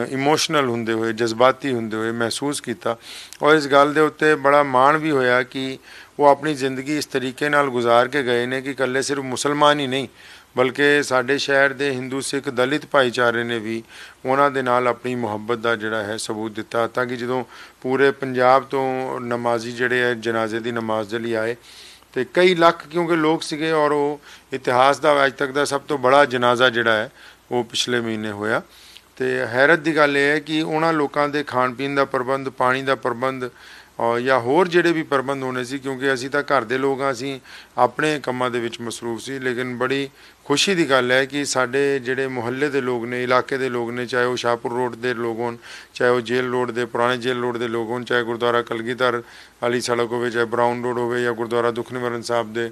ਇਮੋਸ਼ਨਲ ਹੁੰਦੇ ਹੋਏ, ਜਜ਼ਬਾਤੀ ਹੁੰਦੇ ਹੋਏ ਮਹਿਸੂਸ ਕੀਤਾ। ਔਰ ਇਸ ਗੱਲ ਦੇ ਉੱਤੇ ਬੜਾ ਮਾਣ ਵੀ ਹੋਇਆ ਕਿ ਉਹ ਆਪਣੀ ਜ਼ਿੰਦਗੀ ਇਸ ਤਰੀਕੇ ਨਾਲ ਗੁਜ਼ਾਰ ਕੇ ਗਏ ਨੇ ਕਿ ਇਕੱਲੇ ਸਿਰਫ ਮੁਸਲਮਾਨ ਹੀ ਨਹੀਂ ਬਲਕਿ ਸਾਡੇ ਸ਼ਹਿਰ ਦੇ ਹਿੰਦੂ ਸਿੱਖ ਦਲਿਤ ਭਾਈਚਾਰੇ ਨੇ ਵੀ ਉਹਨਾਂ ਦੇ ਨਾਲ ਆਪਣੀ ਮੁਹੱਬਤ ਦਾ ਜਿਹੜਾ ਹੈ ਸਬੂਤ ਦਿੱਤਾ, ਤਾਂ ਕਿ ਜਦੋਂ ਪੂਰੇ ਪੰਜਾਬ ਤੋਂ ਨਮਾਜ਼ੀ ਜਿਹੜੇ ਹੈ ਜਨਾਜ਼ੇ ਦੀ ਨਮਾਜ਼ ਦੇ ਲਈ ਆਏ ਤੇ ਕਈ ਲੱਖ ਕਿਉਂਕਿ ਲੋਕ ਸੀਗੇ, ਔਰ ਉਹ ਇਤਿਹਾਸ ਦਾ ਅੱਜ ਤੱਕ ਦਾ ਸਭ ਤੋਂ ਬੜਾ ਜਨਾਜ਼ਾ ਜਿਹੜਾ ਹੈ ਉਹ ਪਿਛਲੇ ਮਹੀਨੇ ਹੋਇਆ। ਤੇ ਹੈਰਤ ਦੀ ਗੱਲ ਇਹ ਹੈ ਕਿ ਉਹਨਾਂ ਲੋਕਾਂ ਦੇ ਖਾਣ ਪੀਣ ਦਾ ਪ੍ਰਬੰਧ, ਪਾਣੀ ਦਾ ਪ੍ਰਬੰਧ ਜਾਂ ਹੋਰ ਜਿਹੜੇ ਵੀ ਪ੍ਰਬੰਧ ਹੋਣੇ ਸੀ, ਕਿਉਂਕਿ ਅਸੀਂ ਤਾਂ ਘਰ ਦੇ ਲੋਕ ਹਾਂ, ਅਸੀਂ ਆਪਣੇ ਕੰਮਾਂ ਦੇ ਵਿੱਚ ਮਸਰੂਫ ਸੀ। ਲੇਕਿਨ ਬੜੀ ਖੁਸ਼ੀ ਦੀ ਗੱਲ ਹੈ ਕਿ ਸਾਡੇ ਜਿਹੜੇ ਮੁਹੱਲੇ ਦੇ ਲੋਕ ਨੇ, ਇਲਾਕੇ ਦੇ ਲੋਕ ਨੇ, ਚਾਹੇ ਉਹ ਸ਼ਾਹਪੁਰ ਰੋਡ ਦੇ ਲੋਕ ਹੋਣ, ਚਾਹੇ ਉਹ ਜੇਲ੍ਹ ਰੋਡ ਦੇ, ਪੁਰਾਣੇ ਜੇਲ੍ਹ ਰੋਡ ਦੇ ਲੋਕ ਹੋਣ, ਚਾਹੇ ਗੁਰਦੁਆਰਾ ਕਲਗੀਧਰ ਵਾਲੀ ਸੜਕ ਹੋਵੇ, ਚਾਹੇ ਬਰਾਊਨ ਰੋਡ ਹੋਵੇ, ਜਾਂ ਗੁਰਦੁਆਰਾ ਦੁੱਖ ਨਿਵਾਰਨ ਸਾਹਿਬ ਦੇ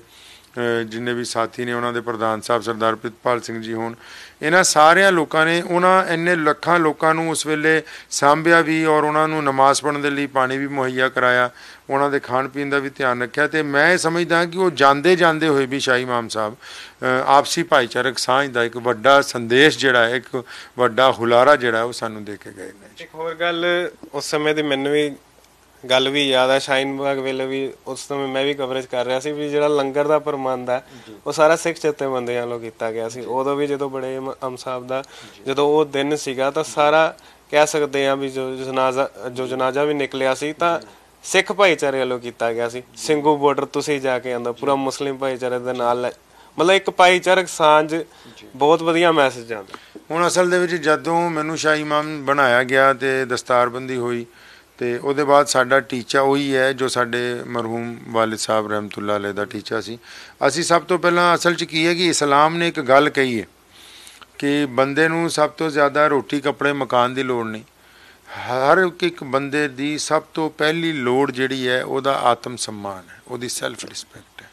ਜਿੰਨੇ ਵੀ ਸਾਥੀ ਨੇ, ਉਹਨਾਂ ਦੇ ਪ੍ਰਧਾਨ ਸਾਹਿਬ ਸਰਦਾਰ ਪ੍ਰਿਤਪਾਲ ਸਿੰਘ ਜੀ ਹੋਣ, ਇਹਨਾਂ ਸਾਰਿਆਂ ਲੋਕਾਂ ਨੇ ਉਹਨਾਂ ਇੰਨੇ ਲੱਖਾਂ ਲੋਕਾਂ ਨੂੰ ਉਸ ਵੇਲੇ ਸਾਂਭਿਆ ਵੀ, ਔਰ ਉਹਨਾਂ ਨੂੰ ਨਮਾਜ਼ ਪੜ੍ਹਨ ਦੇ ਲਈ ਪਾਣੀ ਵੀ ਮੁਹੱਈਆ ਕਰਾਇਆ, ਉਹਨਾਂ ਦੇ ਖਾਣ ਪੀਣ ਦਾ ਵੀ ਧਿਆਨ ਰੱਖਿਆ। ਤੇ ਮੈਂ ਸਮਝਦਾ ਕਿ ਉਹ ਜਾਂਦੇ ਹੋਏ ਵੀ ਸ਼ਾਹੀ ਇਮਾਮ ਸਾਹਿਬ ਆਪਸੀ ਭਾਈਚਾਰਕ ਸਾਂਝ ਦਾ ਇੱਕ ਵੱਡਾ ਸੰਦੇਸ਼ ਜਿਹੜਾ ਹੈ, ਇੱਕ ਵੱਡਾ ਹੁਲਾਰਾ ਜਿਹੜਾ ਉਹ ਸਾਨੂੰ ਦੇ ਕੇ ਗਏ ਨੇ। ਇੱਕ ਹੋਰ ਗੱਲ ਉਸ ਸਮੇਂ ਦੀ ਮੈਨੂੰ ਵੀ ਗੱਲ ਵੀ ਯਾਦ ਹੈ, ਸ਼ਾਹੀਨ ਬਾਗ ਵੇਲੇ ਵੀ ਉਸ ਸਮੇਂ ਮੈਂ ਵੀ ਕਵਰੇਜ ਕਰ ਰਿਹਾ ਸੀ ਵੀ ਜਿਹੜਾ ਲੰਗਰ ਦਾ ਪ੍ਰਬੰਧ ਹੈ ਉਹ ਸਾਰਾ ਸਿੱਖ ਜਥੇਬੰਦੀਆਂ ਵੱਲੋਂ ਕੀਤਾ ਗਿਆ ਸੀ। ਉਦੋਂ ਵੀ ਜਦੋਂ ਬੜੇ ਇਮਾਮ ਸਾਹਿਬ ਦਾ ਜਦੋਂ ਉਹ ਦਿਨ ਸੀਗਾ ਤਾਂ ਸਾਰਾ ਕਹਿ ਸਕਦੇ ਹਾਂ ਵੀ ਜੋ ਜਨਾਜ਼ਾ ਵੀ ਨਿਕਲਿਆ ਸੀ ਤਾਂ ਸਿੱਖ ਭਾਈਚਾਰੇ ਵੱਲੋਂ ਕੀਤਾ ਗਿਆ ਸੀ। ਸਿੰਘੂ ਬਾਰਡਰ ਤੁਸੀਂ ਜਾ ਕੇ ਆਉਂਦਾ ਪੂਰਾ ਮੁਸਲਿਮ ਭਾਈਚਾਰੇ ਦੇ ਨਾਲ, ਮਤਲਬ ਇੱਕ ਭਾਈਚਾਰਕ ਸਾਂਝ, ਬਹੁਤ ਵਧੀਆ ਮੈਸੇਜ ਆਉਂਦਾ। ਹੁਣ ਅਸਲ ਦੇ ਵਿੱਚ ਜਦੋਂ ਮੈਨੂੰ ਸ਼ਾਹੀ ਇਮਾਮ ਬਣਾਇਆ ਗਿਆ ਤੇ ਦਸਤਾਰਬੰਦੀ ਹੋਈ ਤੇ ਉਹਦੇ ਬਾਅਦ ਸਾਡਾ ਟੀਚਾ ਉਹੀ ਹੈ ਜੋ ਸਾਡੇ ਮਰਹੂਮ ਵਾਲਿਦ ਸਾਹਿਬ ਰਹਿਮਤੁल्लाह ਅਲੈਹ ਦਾ ਟੀਚਾ ਸੀ। ਅਸੀਂ ਸਭ ਤੋਂ ਪਹਿਲਾਂ ਅਸਲ 'ਚ ਕੀ ਹੈ ਕਿ ਇਸਲਾਮ ਨੇ ਇੱਕ ਗੱਲ ਕਹੀ ਹੈ ਕਿ ਬੰਦੇ ਨੂੰ ਸਭ ਤੋਂ ਜ਼ਿਆਦਾ ਰੋਟੀ ਕੱਪੜੇ ਮਕਾਨ ਦੀ ਲੋੜ ਨਹੀਂ, ਹਰ ਇੱਕ ਬੰਦੇ ਦੀ ਸਭ ਤੋਂ ਪਹਿਲੀ ਲੋੜ ਜਿਹੜੀ ਹੈ ਉਹਦਾ ਆਤਮ ਸਨਮਾਨ ਹੈ, ਉਹਦੀ ਸੈਲਫ ਰਿਸਪੈਕਟ ਹੈ।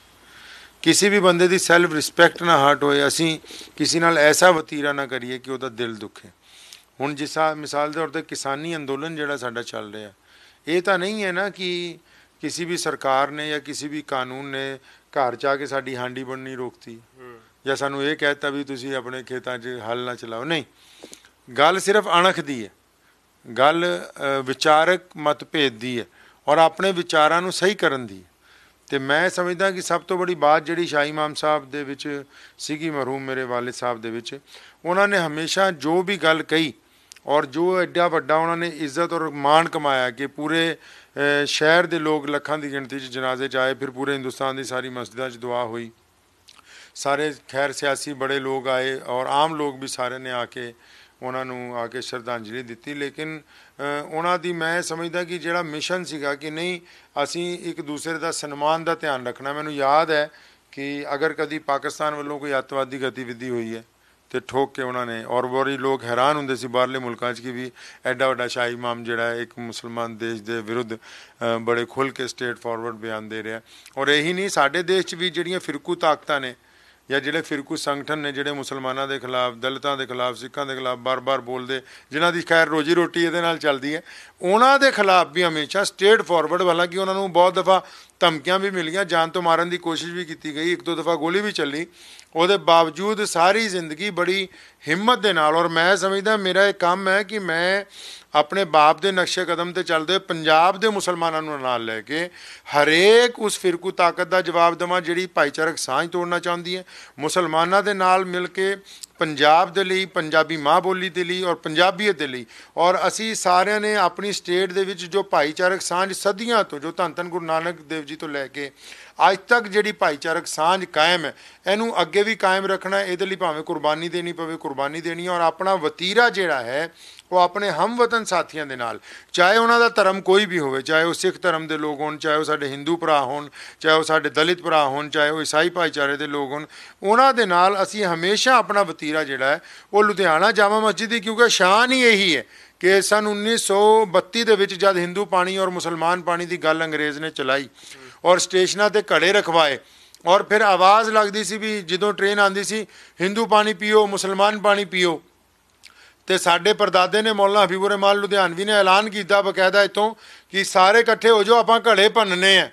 ਕਿਸੇ ਵੀ ਬੰਦੇ ਦੀ ਸੈਲਫ ਰਿਸਪੈਕਟ ਨਾ ਹਟ ਹੋਏ, ਅਸੀਂ ਕਿਸੇ ਨਾਲ ਐਸਾ ਵਤੀਰਾ ਨਾ ਕਰੀਏ ਕਿ ਉਹਦਾ ਦਿਲ ਦੁਖੇ। ਹੁਣ ਜਿਸ ਮਿਸਾਲ ਦੇ ਤੌਰ 'ਤੇ ਕਿਸਾਨੀ ਅੰਦੋਲਨ ਜਿਹੜਾ ਸਾਡਾ ਚੱਲ ਰਿਹਾ, ਇਹ ਤਾਂ ਨਹੀਂ ਹੈ ਨਾ ਕਿ ਕਿਸੇ ਵੀ ਸਰਕਾਰ ਨੇ ਜਾਂ ਕਿਸੇ ਵੀ ਕਾਨੂੰਨ ਨੇ ਘਰ 'ਚ ਆ ਕੇ ਸਾਡੀ ਹਾਂਡੀ ਬਣਨੀ ਰੋਕਤੀ ਜਾਂ ਸਾਨੂੰ ਇਹ ਕਹਿ ਦਿੱਤਾ ਵੀ ਤੁਸੀਂ ਆਪਣੇ ਖੇਤਾਂ 'ਚ ਹਲ ਨਾ ਚਲਾਓ। ਨਹੀਂ, ਗੱਲ ਸਿਰਫ ਅਣਖ ਦੀ ਹੈ, ਗੱਲ ਵਿਚਾਰਕ ਮਤਭੇਦ ਦੀ ਹੈ ਔਰ ਆਪਣੇ ਵਿਚਾਰਾਂ ਨੂੰ ਸਹੀ ਕਰਨ ਦੀ ਹੈ। ਅਤੇ ਮੈਂ ਸਮਝਦਾ ਕਿ ਸਭ ਤੋਂ ਬੜੀ ਬਾਤ ਜਿਹੜੀ ਸ਼ਾਹੀ ਇਮਾਮ ਸਾਹਿਬ ਦੇ ਵਿੱਚ ਸੀਗੀ, ਮਰਹੂਮ ਮੇਰੇ ਵਾਲਿਦ ਸਾਹਿਬ ਦੇ ਵਿੱਚ, ਉਹਨਾਂ ਨੇ ਹਮੇਸ਼ਾ ਜੋ ਵੀ ਗੱਲ ਕਹੀ ਔਰ ਜੋ ਐਡਾ ਵੱਡਾ ਉਹਨਾਂ ਨੇ ਇੱਜ਼ਤ ਔਰ ਮਾਣ ਕਮਾਇਆ ਕਿ ਪੂਰੇ ਸ਼ਹਿਰ ਦੇ ਲੋਕ ਲੱਖਾਂ ਦੀ ਗਿਣਤੀ 'ਚ ਜਨਾਜ਼ੇ 'ਚ ਆਏ, ਫਿਰ ਪੂਰੇ ਹਿੰਦੁਸਤਾਨ ਦੀ ਸਾਰੀ ਮਸਜਿਦਾਂ 'ਚ ਦੁਆ ਹੋਈ, ਸਾਰੇ ਖੈਰ ਸਿਆਸੀ ਬੜੇ ਲੋਕ ਆਏ ਔਰ ਆਮ ਲੋਕ ਵੀ ਸਾਰਿਆਂ ਨੇ ਆ ਕੇ ਉਹਨਾਂ ਨੂੰ ਆ ਕੇ ਸ਼ਰਧਾਂਜਲੀ ਦਿੱਤੀ। ਲੇਕਿਨ ਉਹਨਾਂ ਦੀ ਮੈਂ ਸਮਝਦਾ ਕਿ ਜਿਹੜਾ ਮਿਸ਼ਨ ਸੀਗਾ ਕਿ ਨਹੀਂ ਅਸੀਂ ਇੱਕ ਦੂਸਰੇ ਦਾ ਸਨਮਾਨ ਦਾ ਧਿਆਨ ਰੱਖਣਾ। ਮੈਨੂੰ ਯਾਦ ਹੈ ਕਿ ਅਗਰ ਕਦੀ ਪਾਕਿਸਤਾਨ ਵੱਲੋਂ ਕੋਈ ਅੱਤਵਾਦੀ ਗਤੀਵਿਧੀ ਹੋਈ ਹੈ ਤੇ ਠੋਕ ਕੇ ਉਹਨਾਂ ਨੇ, ਔਰ ਬੜੀ ਲੋਕ ਹੈਰਾਨ ਹੁੰਦੇ ਸੀ ਬਾਹਰਲੇ ਮੁਲਕਾਂ 'ਚ ਕਿ ਵੀ ਐਡਾ ਵੱਡਾ ਸ਼ਾਹੀ ਇਮਾਮ ਜਿਹੜਾ ਹੈ ਇੱਕ ਮੁਸਲਮਾਨ ਦੇਸ਼ ਦੇ ਵਿਰੁੱਧ ਬੜੇ ਖੁੱਲ੍ਹ ਕੇ ਸਟੇਟ ਫਾਰਵਰਡ ਬਿਆਨ ਦੇ ਰਿਹਾ। ਔਰ ਇਹੀ ਨਹੀਂ, ਸਾਡੇ ਦੇਸ਼ 'ਚ ਵੀ ਜਿਹੜੀਆਂ ਫਿਰਕੂ ਤਾਕਤਾਂ ਨੇ ਜਾਂ ਜਿਹੜੇ ਫਿਰਕੂ ਸੰਗਠਨ ਨੇ ਜਿਹੜੇ ਮੁਸਲਮਾਨਾਂ ਦੇ ਖਿਲਾਫ, ਦਲਿਤਾਂ ਦੇ ਖਿਲਾਫ, ਸਿੱਖਾਂ ਦੇ ਖਿਲਾਫ ਬਾਰ-ਬਾਰ ਬੋਲਦੇ, ਜਿਨ੍ਹਾਂ ਦੀ ਖੈਰ ਰੋਜੀ ਰੋਟੀ ਇਹਦੇ ਨਾਲ ਚੱਲਦੀ ਹੈ, ਉਹਨਾਂ ਦੇ ਖਿਲਾਫ ਵੀ ਹਮੇਸ਼ਾ ਸਟੇਟ ਫਾਰਵਰਡ, ਹਾਲਾਂਕਿ ਉਹਨਾਂ ਨੂੰ ਬਹੁਤ ਦਫਾ ਧਮਕੀਆਂ ਵੀ ਮਿਲੀਆਂ, ਜਾਨ ਤੋਂ ਮਾਰਨ ਦੀ ਕੋਸ਼ਿਸ਼ ਵੀ ਕੀਤੀ ਗਈ, ਇੱਕ ਦੋ ਦਫਾ ਗੋਲੀ ਵੀ ਚੱਲੀ। ਉਹਦੇ ਬਾਵਜੂਦ ਸਾਰੀ ਜ਼ਿੰਦਗੀ ਬੜੀ ਹਿੰਮਤ ਦੇ ਨਾਲ, ਔਰ ਮੈਂ ਸਮਝਦਾ ਮੇਰਾ ਇਹ ਕੰਮ ਹੈ ਕਿ ਮੈਂ ਆਪਣੇ ਬਾਪ ਦੇ ਨਕਸ਼ੇ ਕਦਮ ਤੇ ਚੱਲਦੇ ਹੋਏ ਪੰਜਾਬ ਦੇ ਮੁਸਲਮਾਨਾਂ ਨੂੰ ਨਾਲ ਲੈ ਕੇ ਹਰੇਕ ਉਸ ਫਿਰਕੂ ਤਾਕਤ ਦਾ ਜਵਾਬ ਦੇਵਾਂ ਜਿਹੜੀ ਭਾਈਚਾਰਕ ਸਾਂਝ ਤੋੜਨਾ ਚਾਹੁੰਦੀ ਹੈ। ਮੁਸਲਮਾਨਾਂ ਦੇ ਨਾਲ ਮਿਲ ਕੇ ਪੰਜਾਬ ਦੇ ਲਈ, ਪੰਜਾਬੀ ਮਾਂ ਬੋਲੀ ਦੇ ਲਈ ਔਰ ਪੰਜਾਬੀਅਤ ਦੇ ਲਈ, ਔਰ ਅਸੀਂ ਸਾਰਿਆਂ ਨੇ ਆਪਣੀ ਸਟੇਟ ਦੇ ਵਿੱਚ ਜੋ ਭਾਈਚਾਰਕ ਸਾਂਝ ਸਦੀਆਂ ਤੋਂ, ਜੋ ਧੰਨ ਧੰਨ ਗੁਰੂ ਨਾਨਕ ਦੇਵ ਜੀ ਤੋਂ ਲੈ ਕੇ ਅੱਜ ਤੱਕ ਜਿਹੜੀ ਭਾਈਚਾਰਕ ਸਾਂਝ ਕਾਇਮ ਹੈ, ਇਹਨੂੰ ਅੱਗੇ ਵੀ ਕਾਇਮ ਰੱਖਣਾ। ਇਹਦੇ ਲਈ ਭਾਵੇਂ ਕੁਰਬਾਨੀ ਦੇਣੀ ਪਵੇ, ਕੁਰਬਾਨੀ ਦੇਣੀ ਹੈ। ਔਰ ਆਪਣਾ ਵਤੀਰਾ ਜਿਹੜਾ ਹੈ ਉਹ ਆਪਣੇ ਹਮਵਤਨ ਸਾਥੀਆਂ ਦੇ ਨਾਲ, ਚਾਹੇ ਉਹਨਾਂ ਦਾ ਧਰਮ ਕੋਈ ਵੀ ਹੋਵੇ, ਚਾਹੇ ਉਹ ਸਿੱਖ ਧਰਮ ਦੇ ਲੋਕ ਹੋਣ, ਚਾਹੇ ਉਹ ਸਾਡੇ ਹਿੰਦੂ ਭਰਾ ਹੋਣ, ਚਾਹੇ ਉਹ ਸਾਡੇ ਦਲਿਤ ਭਰਾ ਹੋਣ, ਚਾਹੇ ਉਹ ਈਸਾਈ ਭਾਈਚਾਰੇ ਦੇ ਲੋਕ ਹੋਣ, ਉਹਨਾਂ ਦੇ ਨਾਲ ਅਸੀਂ ਹਮੇਸ਼ਾ ਆਪਣਾ ਵਤੀਰਾ ਜਿਹੜਾ ਹੈ ਉਹ ਲੁਧਿਆਣਾ ਜਾਮਾ ਮਸਜਿਦ ਦੀ, ਕਿਉਂਕਿ ਸ਼ਾਨ ਹੀ ਇਹੀ ਹੈ ਕਿ ਸਨ 1932 ਦੇ ਵਿੱਚ ਜਦ ਹਿੰਦੂ ਪਾਣੀ ਔਰ ਮੁਸਲਮਾਨ ਪਾਣੀ ਦੀ ਗੱਲ ਅੰਗਰੇਜ਼ ਨੇ ਚਲਾਈ ਔਰ ਸਟੇਸ਼ਨਾਂ ਤੇ ਘੜੇ ਰਖਵਾਏ, ਔਰ ਫਿਰ ਆਵਾਜ਼ ਲੱਗਦੀ ਸੀ ਵੀ ਜਦੋਂ ਟ੍ਰੇਨ ਆਉਂਦੀ ਸੀ, ਹਿੰਦੂ ਪਾਣੀ ਪੀਓ, ਮੁਸਲਮਾਨ ਪਾਣੀ ਪੀਓ। ਤੇ ਸਾਡੇ ਪਰਦਾਦੇ ਨੇ, ਮੌਲਾਨਾ ਹਬੀਬੁਰ ਰਹਿਮਾਨ ਲੁਧਿਆਣਵੀ ਨੇ ਐਲਾਨ ਕੀਤਾ ਬਕਾਇਦਾ ਇੱਥੋਂ ਕਿ ਸਾਰੇ ਇਕੱਠੇ ਹੋ ਜਾਓ, ਆਪਾਂ ਘੜੇ ਭੰਨਣੇ ਆ।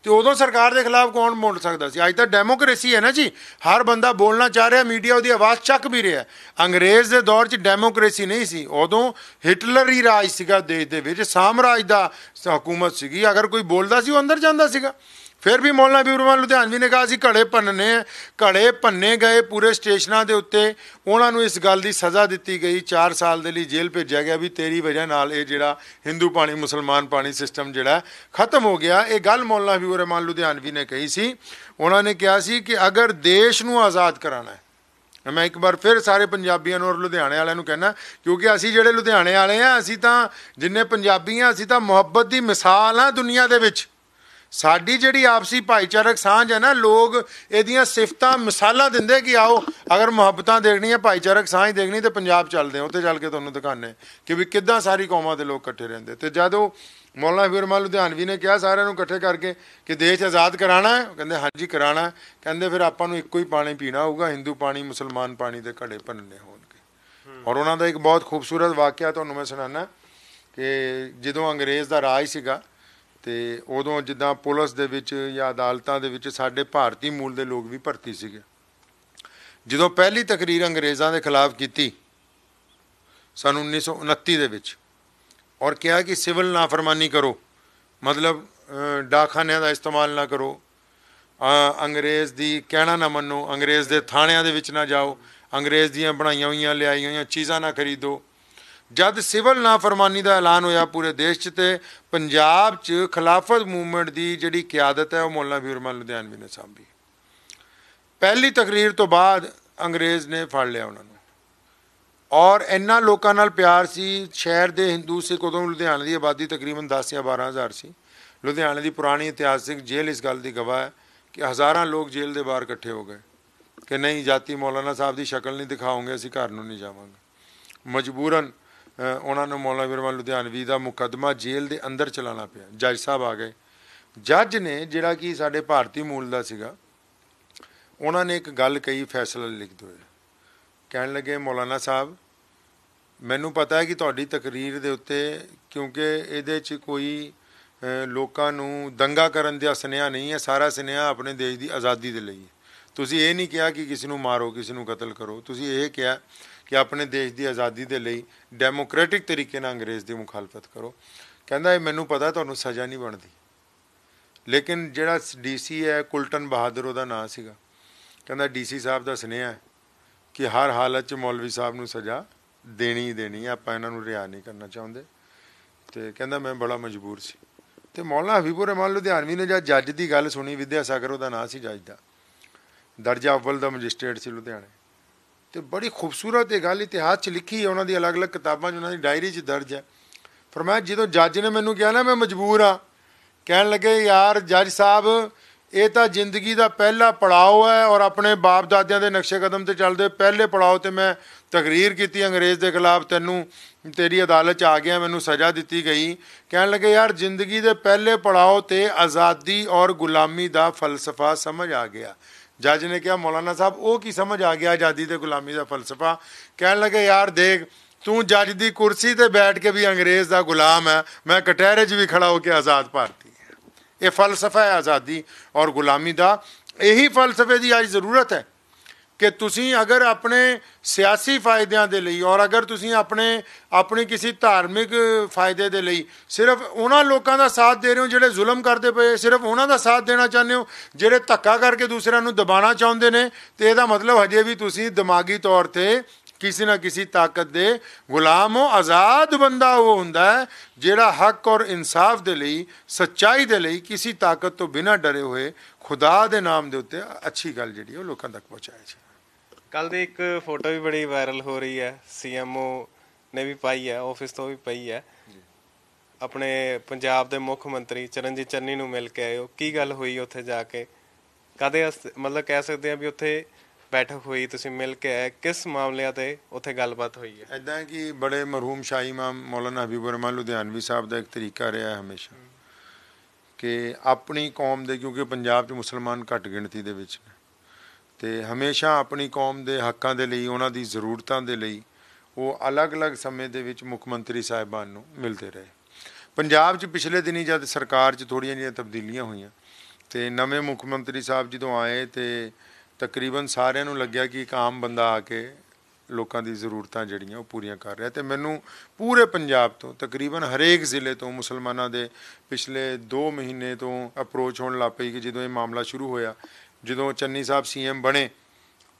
ਤੇ ਉਦੋਂ ਸਰਕਾਰ ਦੇ ਖਿਲਾਫ ਕੌਣ ਬੋਲ ਸਕਦਾ ਸੀ? ਅੱਜ ਤਾਂ ਡੈਮੋਕ੍ਰੇਸੀ ਹੈ ਨਾ ਜੀ, ਹਰ ਬੰਦਾ ਬੋਲਣਾ ਚਾਹ ਰਿਹਾ, ਮੀਡੀਆ ਉਹਦੀ ਆਵਾਜ਼ ਚੱਕ ਵੀ ਰਿਹਾ। ਅੰਗਰੇਜ਼ ਦੇ ਦੌਰ 'ਚ ਡੈਮੋਕ੍ਰੇਸੀ ਨਹੀਂ ਸੀ, ਉਦੋਂ ਹਿਟਲਰ ਹੀ ਰਾਜ ਸੀਗਾ ਦੇਸ਼ ਦੇ ਵਿੱਚ, ਸਾਮਰਾਜ ਦਾ ਹਕੂਮਤ ਸੀਗੀ। ਅਗਰ ਕੋਈ ਬੋਲਦਾ ਸੀ ਉਹ ਅੰਦਰ ਜਾਂਦਾ ਸੀਗਾ। ਫਿਰ ਵੀ ਮੌਲਾਨਾ ਹਬੀਬੁਰ ਰਹਿਮਾਨ ਲੁਧਿਆਣਵੀ ਨੇ ਕਿਹਾ ਸੀ ਘੜੇ ਭੰਨਣੇ ਆ। ਘੜੇ ਭੰਨੇ ਗਏ ਪੂਰੇ ਸਟੇਸ਼ਨਾਂ ਦੇ ਉੱਤੇ। ਉਹਨਾਂ ਨੂੰ ਇਸ ਗੱਲ ਦੀ ਸਜ਼ਾ ਦਿੱਤੀ ਗਈ, 4 ਸਾਲ ਦੇ ਲਈ ਜੇਲ੍ਹ ਭੇਜਿਆ ਗਿਆ ਵੀ ਤੇਰੀ ਵਜ੍ਹਾ ਨਾਲ ਇਹ ਜਿਹੜਾ ਹਿੰਦੂ ਪਾਣੀ ਮੁਸਲਮਾਨ ਪਾਣੀ ਸਿਸਟਮ ਜਿਹੜਾ ਖਤਮ ਹੋ ਗਿਆ। ਇਹ ਗੱਲ ਮੌਲਾਨਾ ਹਬੀਬੁਰ ਰਹਿਮਾਨ ਲੁਧਿਆਣਵੀ ਨੇ ਕਹੀ ਸੀ। ਉਹਨਾਂ ਨੇ ਕਿਹਾ ਸੀ ਕਿ ਅਗਰ ਦੇਸ਼ ਨੂੰ ਆਜ਼ਾਦ ਕਰਾਉਣਾ ਹੈ, ਮੈਂ ਇੱਕ ਵਾਰ ਫਿਰ ਸਾਰੇ ਪੰਜਾਬੀਆਂ ਨੂੰ ਔਰ ਲੁਧਿਆਣੇ ਵਾਲਿਆਂ ਨੂੰ ਕਹਿਣਾ, ਕਿਉਂਕਿ ਅਸੀਂ ਜਿਹੜੇ ਲੁਧਿਆਣੇ ਵਾਲੇ ਹਾਂ, ਅਸੀਂ ਤਾਂ ਜਿੰਨੇ ਪੰਜਾਬੀ ਹਾਂ, ਅਸੀਂ ਤਾਂ ਮੁਹੱਬਤ ਦੀ ਮਿਸਾਲ ਹਾਂ ਦੁਨੀਆ ਦੇ ਵਿੱਚ। ਸਾਡੀ ਜਿਹੜੀ ਆਪਸੀ ਭਾਈਚਾਰਕ ਸਾਂਝ ਹੈ ਨਾ, ਲੋਕ ਇਹਦੀਆਂ ਸਿਫਤਾਂ ਮਿਸਾਲਾਂ ਦਿੰਦੇ ਕਿ ਆਓ ਅਗਰ ਮੁਹੱਬਤਾਂ ਦੇਖਣੀਆਂ, ਭਾਈਚਾਰਕ ਸਾਂਝ ਦੇਖਣੀ, ਤਾਂ ਪੰਜਾਬ ਚੱਲਦੇ ਹਾਂ, ਉੱਥੇ ਚੱਲ ਕੇ ਤੁਹਾਨੂੰ ਦਿਖਾਉਂਦੇ ਕਿ ਵੀ ਕਿੱਦਾਂ ਸਾਰੀ ਕੌਮਾਂ ਦੇ ਲੋਕ ਇਕੱਠੇ ਰਹਿੰਦੇ। ਤੇ ਜਦੋਂ ਮੌਲਾਨਾ ਹਬੀਬੁਰ ਰਹਿਮਾਨ ਲੁਧਿਆਣਵੀ ਨੇ ਕਿਹਾ ਸਾਰਿਆਂ ਨੂੰ ਇਕੱਠੇ ਕਰਕੇ ਕਿ ਦੇਸ਼ ਆਜ਼ਾਦ ਕਰਾਉਣਾ ਹੈ, ਕਹਿੰਦੇ ਹਾਂਜੀ ਕਰਾਉਣਾ। ਕਹਿੰਦੇ ਫਿਰ ਆਪਾਂ ਨੂੰ ਇੱਕੋ ਹੀ ਪਾਣੀ ਪੀਣਾ ਹੋਊਗਾ, ਹਿੰਦੂ ਪਾਣੀ ਮੁਸਲਮਾਨ ਪਾਣੀ ਦੇ ਘੜੇ ਭੰਨਣੇ ਹੋਣਗੇ। ਔਰ ਉਹਨਾਂ ਦਾ ਇੱਕ ਬਹੁਤ ਖੂਬਸੂਰਤ ਵਾਕਿਆ ਤੁਹਾਨੂੰ ਮੈਂ ਸੁਣਾਉਣਾ ਕਿ ਜਦੋਂ ਅੰਗਰੇਜ਼ ਦਾ ਰਾਜ ਸੀਗਾ ਤੇ ਉਦੋਂ ਜਿੱਦਾਂ ਪੁਲਿਸ ਦੇ ਵਿੱਚ ਜਾਂ ਅਦਾਲਤਾਂ ਦੇ ਵਿੱਚ ਸਾਡੇ ਭਾਰਤੀ ਮੂਲ ਦੇ ਲੋਕ ਵੀ ਭਰਤੀ ਸੀਗੇ। ਜਦੋਂ ਪਹਿਲੀ ਤਕਰੀਰ ਅੰਗਰੇਜ਼ਾਂ ਦੇ ਖਿਲਾਫ ਕੀਤੀ ਸਨ 1929 ਦੇ ਵਿੱਚ, ਔਰ ਕਿਹਾ ਕਿ ਸਿਵਲ ਨਾਫਰਮਾਨੀ ਕਰੋ, ਮਤਲਬ ਡਾਕਖਾਨਿਆਂ ਦਾ ਇਸਤੇਮਾਲ ਨਾ ਕਰੋ, ਅੰਗਰੇਜ਼ ਦੀ ਕਹਿਣਾ ਨਾ ਮੰਨੋ, ਅੰਗਰੇਜ਼ ਦੇ ਥਾਣਿਆਂ ਦੇ ਵਿੱਚ ਨਾ ਜਾਓ, ਅੰਗਰੇਜ਼ ਦੀਆਂ ਬਣਾਈਆਂ ਹੋਈਆਂ ਲਿਆਈਆਂ ਹੋਈਆਂ ਚੀਜ਼ਾਂ ਨਾ ਖਰੀਦੋ। ਜਦ ਸਿਵਲ ਨਾਫਰਮਾਨੀ ਦਾ ਐਲਾਨ ਹੋਇਆ ਪੂਰੇ ਦੇਸ਼ 'ਚ, ਤੇ ਪੰਜਾਬ 'ਚ ਖਿਲਾਫਤ ਮੂਵਮੈਂਟ ਦੀ ਜਿਹੜੀ ਕਿਆਦਤ ਹੈ ਉਹ ਮੌਲਾਨਾ ਹਬੀਬੁਰ ਰਹਿਮਾਨ ਲੁਧਿਆਣਵੀ ਨੇ ਸਾਂਭੀ। ਪਹਿਲੀ ਤਕਰੀਰ ਤੋਂ ਬਾਅਦ ਅੰਗਰੇਜ਼ ਨੇ ਫੜ ਲਿਆ ਉਹਨਾਂ ਨੂੰ, ਔਰ ਇੰਨਾ ਲੋਕਾਂ ਨਾਲ ਪਿਆਰ ਸੀ ਸ਼ਹਿਰ ਦੇ ਹਿੰਦੂ ਸਿੱਖ। ਉਦੋਂ ਲੁਧਿਆਣੇ ਦੀ ਆਬਾਦੀ ਤਕਰੀਬਨ 10 ਜਾਂ 12 ਹਜ਼ਾਰ ਸੀ। ਲੁਧਿਆਣੇ ਦੀ ਪੁਰਾਣੀ ਇਤਿਹਾਸਿਕ ਜੇਲ੍ਹ ਇਸ ਗੱਲ ਦੀ ਗਵਾਹ ਹੈ ਕਿ ਹਜ਼ਾਰਾਂ ਲੋਕ ਜੇਲ੍ਹ ਦੇ ਬਾਹਰ ਇਕੱਠੇ ਹੋ ਗਏ ਕਿ ਨਹੀਂ, ਜਾਤੀ ਮੌਲਾਨਾ ਸਾਹਿਬ ਦੀ ਸ਼ਕਲ ਨਹੀਂ ਦਿਖਾਓਗੇ, ਅਸੀਂ ਘਰ ਨੂੰ ਨਹੀਂ ਜਾਵਾਂਗੇ। ਮਜਬੂਰਨ ਉਹਨਾਂ ਨੂੰ ਮੌਲਾਨਾ ਹਬੀਬੁਰ ਰਹਿਮਾਨ ਲੁਧਿਆਣਵੀ ਦਾ ਮੁਕੱਦਮਾ ਜੇਲ੍ਹ ਦੇ ਅੰਦਰ ਚਲਾਉਣਾ ਪਿਆ। ਜੱਜ ਸਾਹਿਬ ਆ ਗਏ। ਜੱਜ ਨੇ, ਜਿਹੜਾ ਕਿ ਸਾਡੇ ਭਾਰਤੀ ਮੂਲ ਦਾ ਸੀਗਾ, ਉਹਨਾਂ ਨੇ ਇੱਕ ਗੱਲ ਕਹੀ ਫੈਸਲਾ ਲਿਖਦੇ ਹੋਏ। ਕਹਿਣ ਲੱਗੇ, ਮੌਲਾਨਾ ਸਾਹਿਬ ਮੈਨੂੰ ਪਤਾ ਹੈ ਕਿ ਤੁਹਾਡੀ ਤਕਰੀਰ ਦੇ ਉੱਤੇ, ਕਿਉਂਕਿ ਇਹਦੇ 'ਚ ਕੋਈ ਲੋਕਾਂ ਨੂੰ ਦੰਗਾ ਕਰਨ ਦਾ ਸੁਨੇਹਾ ਨਹੀਂ ਹੈ, ਸਾਰਾ ਸੁਨੇਹਾ ਆਪਣੇ ਦੇਸ਼ ਦੀ ਆਜ਼ਾਦੀ ਦੇ ਲਈ ਹੈ। ਤੁਸੀਂ ਇਹ ਨਹੀਂ ਕਿਹਾ ਕਿ ਕਿਸੇ ਨੂੰ ਮਾਰੋ, ਕਿਸੇ ਨੂੰ ਕਤਲ ਕਰੋ, ਤੁਸੀਂ ਇਹ ਕਿਹਾ ਕਿ ਆਪਣੇ ਦੇਸ਼ ਦੀ ਆਜ਼ਾਦੀ ਦੇ ਲਈ ਡੈਮੋਕ੍ਰੈਟਿਕ ਤਰੀਕੇ ਨਾਲ ਅੰਗਰੇਜ਼ ਦੀ ਮੁਖਾਲਫਤ ਕਰੋ। ਕਹਿੰਦਾ ਇਹ ਮੈਨੂੰ ਪਤਾ ਤੁਹਾਨੂੰ ਸਜ਼ਾ ਨਹੀਂ ਬਣਦੀ, ਲੇਕਿਨ ਜਿਹੜਾ DC ਹੈ ਕੁਲਟਨ ਬਹਾਦਰ ਉਹਦਾ ਨਾਂ ਸੀਗਾ, ਕਹਿੰਦਾ DC ਸਾਹਿਬ ਦਾ ਸੁਨੇਹਾ ਹੈ ਕਿ ਹਰ ਹਾਲਤ 'ਚ ਮੌਲਵੀ ਸਾਹਿਬ ਨੂੰ ਸਜ਼ਾ ਦੇਣੀ ਹੀ ਦੇਣੀ ਹੈ, ਆਪਾਂ ਇਹਨਾਂ ਨੂੰ ਰਿਹਾਅ ਨਹੀਂ ਕਰਨਾ ਚਾਹੁੰਦੇ। ਤੇ ਕਹਿੰਦਾ ਮੈਂ ਬੜਾ ਮਜਬੂਰ ਸੀ। ਤੇ ਮੌਲਾਨਾ ਹਬੀਬੁਰ ਰਹਿਮਾਨ ਲੁਧਿਆਣਵੀ ਨੇ ਜਦ ਜੱਜ ਦੀ ਗੱਲ ਸੁਣੀ, ਵਿਦਿਆ ਸਾਗਰ ਉਹਦਾ ਨਾਂ ਸੀ ਜੱਜ ਦਾ, ਦਰਜਾ ਅਵਲ ਦਾ ਮੈਜਿਸਟ੍ਰੇਟ ਸੀ ਲੁਧਿਆਣੇ, ਤੇ ਬੜੀ ਖੂਬਸੂਰਤ ਇਹ ਗੱਲ ਇਤਿਹਾਸ 'ਚ ਲਿਖੀ ਹੈ, ਉਹਨਾਂ ਦੀ ਅਲੱਗ-ਅਲੱਗ ਕਿਤਾਬਾਂ 'ਚ, ਉਹਨਾਂ ਦੀ ਡਾਇਰੀ 'ਚ ਦਰਜ ਹੈ। ਫਰਮਾਇਆ ਜਦੋਂ ਜੱਜ ਨੇ ਮੈਨੂੰ ਕਿਹਾ ਨਾ ਮੈਂ ਮਜਬੂਰ ਹਾਂ, ਕਹਿਣ ਲੱਗੇ ਯਾਰ ਜੱਜ ਸਾਹਿਬ ਇਹ ਤਾਂ ਜ਼ਿੰਦਗੀ ਦਾ ਪਹਿਲਾ ਪੜਾਅ ਹੈ, ਔਰ ਆਪਣੇ ਬਾਪ ਦਾਦਿਆਂ ਦੇ ਨਕਸ਼ੇ ਕਦਮ 'ਤੇ ਚੱਲਦੇ ਪਹਿਲੇ ਪੜਾਅ 'ਤੇ ਮੈਂ ਤਕਰੀਰ ਕੀਤੀ ਅੰਗਰੇਜ਼ ਦੇ ਖਿਲਾਫ, ਤੈਨੂੰ ਤੇਰੀ ਅਦਾਲਤ 'ਚ ਆ ਗਿਆ, ਮੈਨੂੰ ਸਜ਼ਾ ਦਿੱਤੀ ਗਈ। ਕਹਿਣ ਲੱਗੇ ਯਾਰ ਜ਼ਿੰਦਗੀ ਦੇ ਪਹਿਲੇ ਪੜਾਅ 'ਤੇ ਆਜ਼ਾਦੀ ਔਰ ਗੁਲਾਮੀ ਦਾ ਫਲਸਫਾ ਸਮਝ ਆ ਗਿਆ। ਜੱਜ ਨੇ ਕਿਹਾ ਮੌਲਾਨਾ ਸਾਹਿਬ ਉਹ ਕੀ ਸਮਝ ਆ ਗਿਆ ਆਜ਼ਾਦੀ ਤੇ ਗੁਲਾਮੀ ਦਾ ਫਲਸਫਾ? ਕਹਿਣ ਲੱਗੇ ਯਾਰ ਦੇਖ ਤੂੰ ਜੱਜ ਦੀ ਕੁਰਸੀ ਤੇ ਬੈਠ ਕੇ ਵੀ ਅੰਗਰੇਜ਼ ਦਾ ਗੁਲਾਮ ਹੈ, ਮੈਂ ਕਟਹਿਰੇ 'ਚ ਵੀ ਖੜਾ ਹੋ ਕੇ ਆਜ਼ਾਦ ਭਾਰਤੀ ਹਾਂ। ਇਹ ਫਲਸਫਾ ਹੈ ਆਜ਼ਾਦੀ ਔਰ ਗੁਲਾਮੀ ਦਾ। ਇਹੀ ਫਲਸਫੇ ਦੀ ਅੱਜ ਜ਼ਰੂਰਤ ਹੈ ਕਿ ਤੁਸੀਂ ਅਗਰ ਆਪਣੇ ਸਿਆਸੀ ਫਾਇਦਿਆਂ ਦੇ ਲਈ ਔਰ ਅਗਰ ਤੁਸੀਂ ਆਪਣੀ ਕਿਸੇ ਧਾਰਮਿਕ ਫਾਇਦੇ ਦੇ ਲਈ ਸਿਰਫ ਉਹਨਾਂ ਲੋਕਾਂ ਦਾ ਸਾਥ ਦੇ ਰਹੇ ਹੋ ਜਿਹੜੇ ਜ਼ੁਲਮ ਕਰਦੇ ਪਏ, ਸਿਰਫ ਉਹਨਾਂ ਦਾ ਸਾਥ ਦੇਣਾ ਚਾਹੁੰਦੇ ਹੋ ਜਿਹੜੇ ਧੱਕਾ ਕਰਕੇ ਦੂਸਰਿਆਂ ਨੂੰ ਦਬਾਉਣਾ ਚਾਹੁੰਦੇ ਨੇ, ਤੇ ਇਹਦਾ ਮਤਲਬ ਹਜੇ ਵੀ ਤੁਸੀਂ ਦਿਮਾਗੀ ਤੌਰ ਤੇ ਕਿਸੇ ਨਾ ਕਿਸੇ ਤਾਕਤ ਦੇ ਗੁਲਾਮ ਹੋ। ਆਜ਼ਾਦ ਬੰਦਾ ਉਹ ਹੁੰਦਾ ਹੈ ਜਿਹੜਾ ਹੱਕ ਔਰ ਇਨਸਾਫ ਦੇ ਲਈ, ਸੱਚਾਈ ਦੇ ਲਈ ਕਿਸੇ ਤਾਕਤ ਤੋਂ ਬਿਨਾਂ ਡਰੇ ਹੋਏ ਖੁਦਾ ਦੇ ਨਾਮ ਦੇ ਉੱਤੇ ਅੱਛੀ ਗੱਲ ਜਿਹੜੀ ਉਹ ਲੋਕਾਂ ਤੱਕ ਪਹੁੰਚਾਏ ਜੀ। ਕੱਲ ਦੀ ਇੱਕ ਫੋਟੋ ਵੀ ਬੜੀ ਵਾਇਰਲ ਹੋ ਰਹੀ ਹੈ, ਸੀਐਮਓ ਨੇ ਵੀ ਪਾਈ ਹੈ, ਆਫਿਸ ਤੋਂ ਵੀ ਪਈ ਹੈ, ਆਪਣੇ ਪੰਜਾਬ ਦੇ ਮੁੱਖ ਮੰਤਰੀ ਚਰਨਜੀਤ ਚੰਨੀ ਨੂੰ ਮਿਲ ਕੇ ਆਏ ਹੋ। ਕੀ ਗੱਲ ਹੋਈ ਉੱਥੇ ਜਾ ਕੇ? ਕਦੇ ਮਤਲਬ ਕਹਿ ਸਕਦੇ ਆ ਵੀ ਉੱਥੇ ਬੈਠਕ ਹੋਈ, ਤੁਸੀਂ ਮਿਲ ਕੇ ਆਏ, ਕਿਸ ਮਾਮਲਿਆਂ ਤੇ ਉੱਥੇ ਗੱਲਬਾਤ ਹੋਈ ਹੈ? ਇੱਦਾਂ ਹੈ ਕਿ ਬੜੇ ਮਰਹੂਮ ਸ਼ਾਹੀ ਇਮਾਮ ਮੌਲਾਨਾ ਹਬੀਬ ਰਹਿਮਾਨ ਲੁਧਿਆਣਵੀ ਸਾਹਿਬ ਦਾ ਇੱਕ ਤਰੀਕਾ ਰਿਹਾ ਹਮੇਸ਼ਾ ਕਿ ਆਪਣੀ ਕੌਮ ਦੇ, ਕਿਉਂਕਿ ਪੰਜਾਬ 'ਚ ਮੁਸਲਮਾਨ ਘੱਟ ਗਿਣਤੀ ਦੇ ਵਿੱਚ ਨੇ, ਤੇ ਹਮੇਸ਼ਾ ਆਪਣੀ ਕੌਮ ਦੇ ਹੱਕਾਂ ਦੇ ਲਈ, ਉਹਨਾਂ ਦੀ ਜ਼ਰੂਰਤਾਂ ਦੇ ਲਈ ਉਹ ਅਲੱਗ-ਅਲੱਗ ਸਮੇਂ ਦੇ ਵਿੱਚ ਮੁੱਖ ਮੰਤਰੀ ਸਾਹਿਬਾਨ ਨੂੰ ਮਿਲਦੇ ਰਹੇ। ਪੰਜਾਬ 'ਚ ਪਿਛਲੇ ਦਿਨੀ ਜਦ ਸਰਕਾਰ 'ਚ ਥੋੜ੍ਹੀਆਂ ਜਿਹੀਆਂ ਤਬਦੀਲੀਆਂ ਹੋਈਆਂ ਤੇ ਨਵੇਂ ਮੁੱਖ ਮੰਤਰੀ ਸਾਹਿਬ ਜਦੋਂ ਆਏ ਤੇ ਤਕਰੀਬਨ ਸਾਰਿਆਂ ਨੂੰ ਲੱਗਿਆ ਕਿ ਇੱਕ ਆਮ ਬੰਦਾ ਆ ਕੇ ਲੋਕਾਂ ਦੀ ਜ਼ਰੂਰਤਾਂ ਜਿਹੜੀਆਂ ਉਹ ਪੂਰੀਆਂ ਕਰ ਰਿਹਾ। ਤੇ ਮੈਨੂੰ ਪੂਰੇ ਪੰਜਾਬ ਤੋਂ ਤਕਰੀਬਨ ਹਰੇਕ ਜ਼ਿਲ੍ਹੇ ਤੋਂ ਮੁਸਲਮਾਨਾਂ ਦੇ ਪਿਛਲੇ 2 ਮਹੀਨੇ ਤੋਂ ਅਪਰੋਚ ਹੋਣ ਲੱਗ ਪਈ ਕਿ ਜਦੋਂ ਇਹ ਮਾਮਲਾ ਸ਼ੁਰੂ ਹੋਇਆ, ਜਦੋਂ ਚੰਨੀ ਸਾਹਿਬ ਸੀਐਮ ਬਣੇ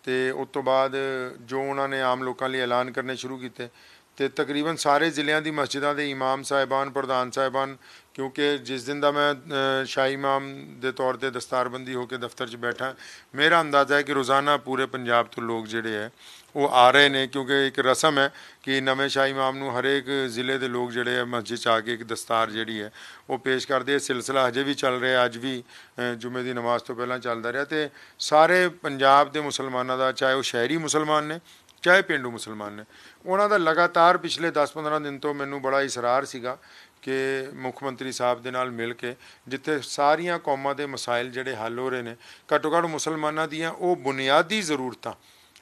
ਤੇ ਉਸ ਤੋਂ ਬਾਅਦ ਜੋ ਉਹਨਾਂ ਨੇ ਆਮ ਲੋਕਾਂ ਲਈ ਐਲਾਨ ਕਰਨੇ ਸ਼ੁਰੂ ਕੀਤੇ ਤੇ ਤਕਰੀਬਨ ਸਾਰੇ ਜ਼ਿਲ੍ਹਿਆਂ ਦੀ ਮਸਜਿਦਾਂ ਦੇ ਇਮਾਮ ਸਾਹਿਬਾਨ, ਪ੍ਰਧਾਨ ਸਾਹਿਬਾਨ, ਕਿਉਂਕਿ ਜਿਸ ਦਿਨ ਦਾ ਮੈਂ ਸ਼ਾਹੀ ਇਮਾਮ ਦੇ ਤੌਰ ਤੇ ਦਸਤਾਰਬੰਦੀ ਹੋ ਕੇ ਦਫ਼ਤਰ 'ਚ ਬੈਠਾ, ਮੇਰਾ ਅੰਦਾਜ਼ਾ ਹੈ ਕਿ ਰੋਜ਼ਾਨਾ ਪੂਰੇ ਪੰਜਾਬ ਤੋਂ ਲੋਕ ਜਿਹੜੇ ਹੈ ਉਹ ਆ ਰਹੇ ਨੇ, ਕਿਉਂਕਿ ਇੱਕ ਰਸਮ ਹੈ ਕਿ ਨਵੇਂ ਸ਼ਾਹੀ ਇਮਾਮ ਨੂੰ ਹਰੇਕ ਜ਼ਿਲ੍ਹੇ ਦੇ ਲੋਕ ਜਿਹੜੇ ਹੈ ਮਸਜਿਦ 'ਚ ਆ ਕੇ ਇੱਕ ਦਸਤਾਰ ਜਿਹੜੀ ਹੈ ਉਹ ਪੇਸ਼ ਕਰਦੇ। ਇਹ ਸਿਲਸਿਲਾ ਹਜੇ ਵੀ ਚੱਲ ਰਿਹਾ, ਅੱਜ ਵੀ ਜੁਮੇ ਦੀ ਨਮਾਜ਼ ਤੋਂ ਪਹਿਲਾਂ ਚੱਲਦਾ ਰਿਹਾ। ਤੇ ਸਾਰੇ ਪੰਜਾਬ ਦੇ ਮੁਸਲਮਾਨਾਂ ਦਾ, ਚਾਹੇ ਉਹ ਸ਼ਹਿਰੀ ਮੁਸਲਮਾਨ ਨੇ ਚਾਹੇ ਪੇਂਡੂ ਮੁਸਲਮਾਨ ਨੇ, ਉਹਨਾਂ ਦਾ ਲਗਾਤਾਰ ਪਿਛਲੇ 10-15 ਦਿਨ ਤੋਂ ਮੈਨੂੰ ਬੜਾ ਇਸਰਾਰ ਸੀਗਾ ਕਿ ਮੁੱਖ ਮੰਤਰੀ ਸਾਹਿਬ ਦੇ ਨਾਲ ਮਿਲ ਕੇ ਜਿੱਥੇ ਸਾਰੀਆਂ ਕੌਮਾਂ ਦੇ ਮਸਾਇਲ ਜਿਹੜੇ ਹੱਲ ਹੋ ਰਹੇ ਨੇ, ਘੱਟੋ ਘੱਟ ਮੁਸਲਮਾਨਾਂ ਦੀਆਂ ਉਹ ਬੁਨਿਆਦੀ ਜ਼ਰੂਰਤਾਂ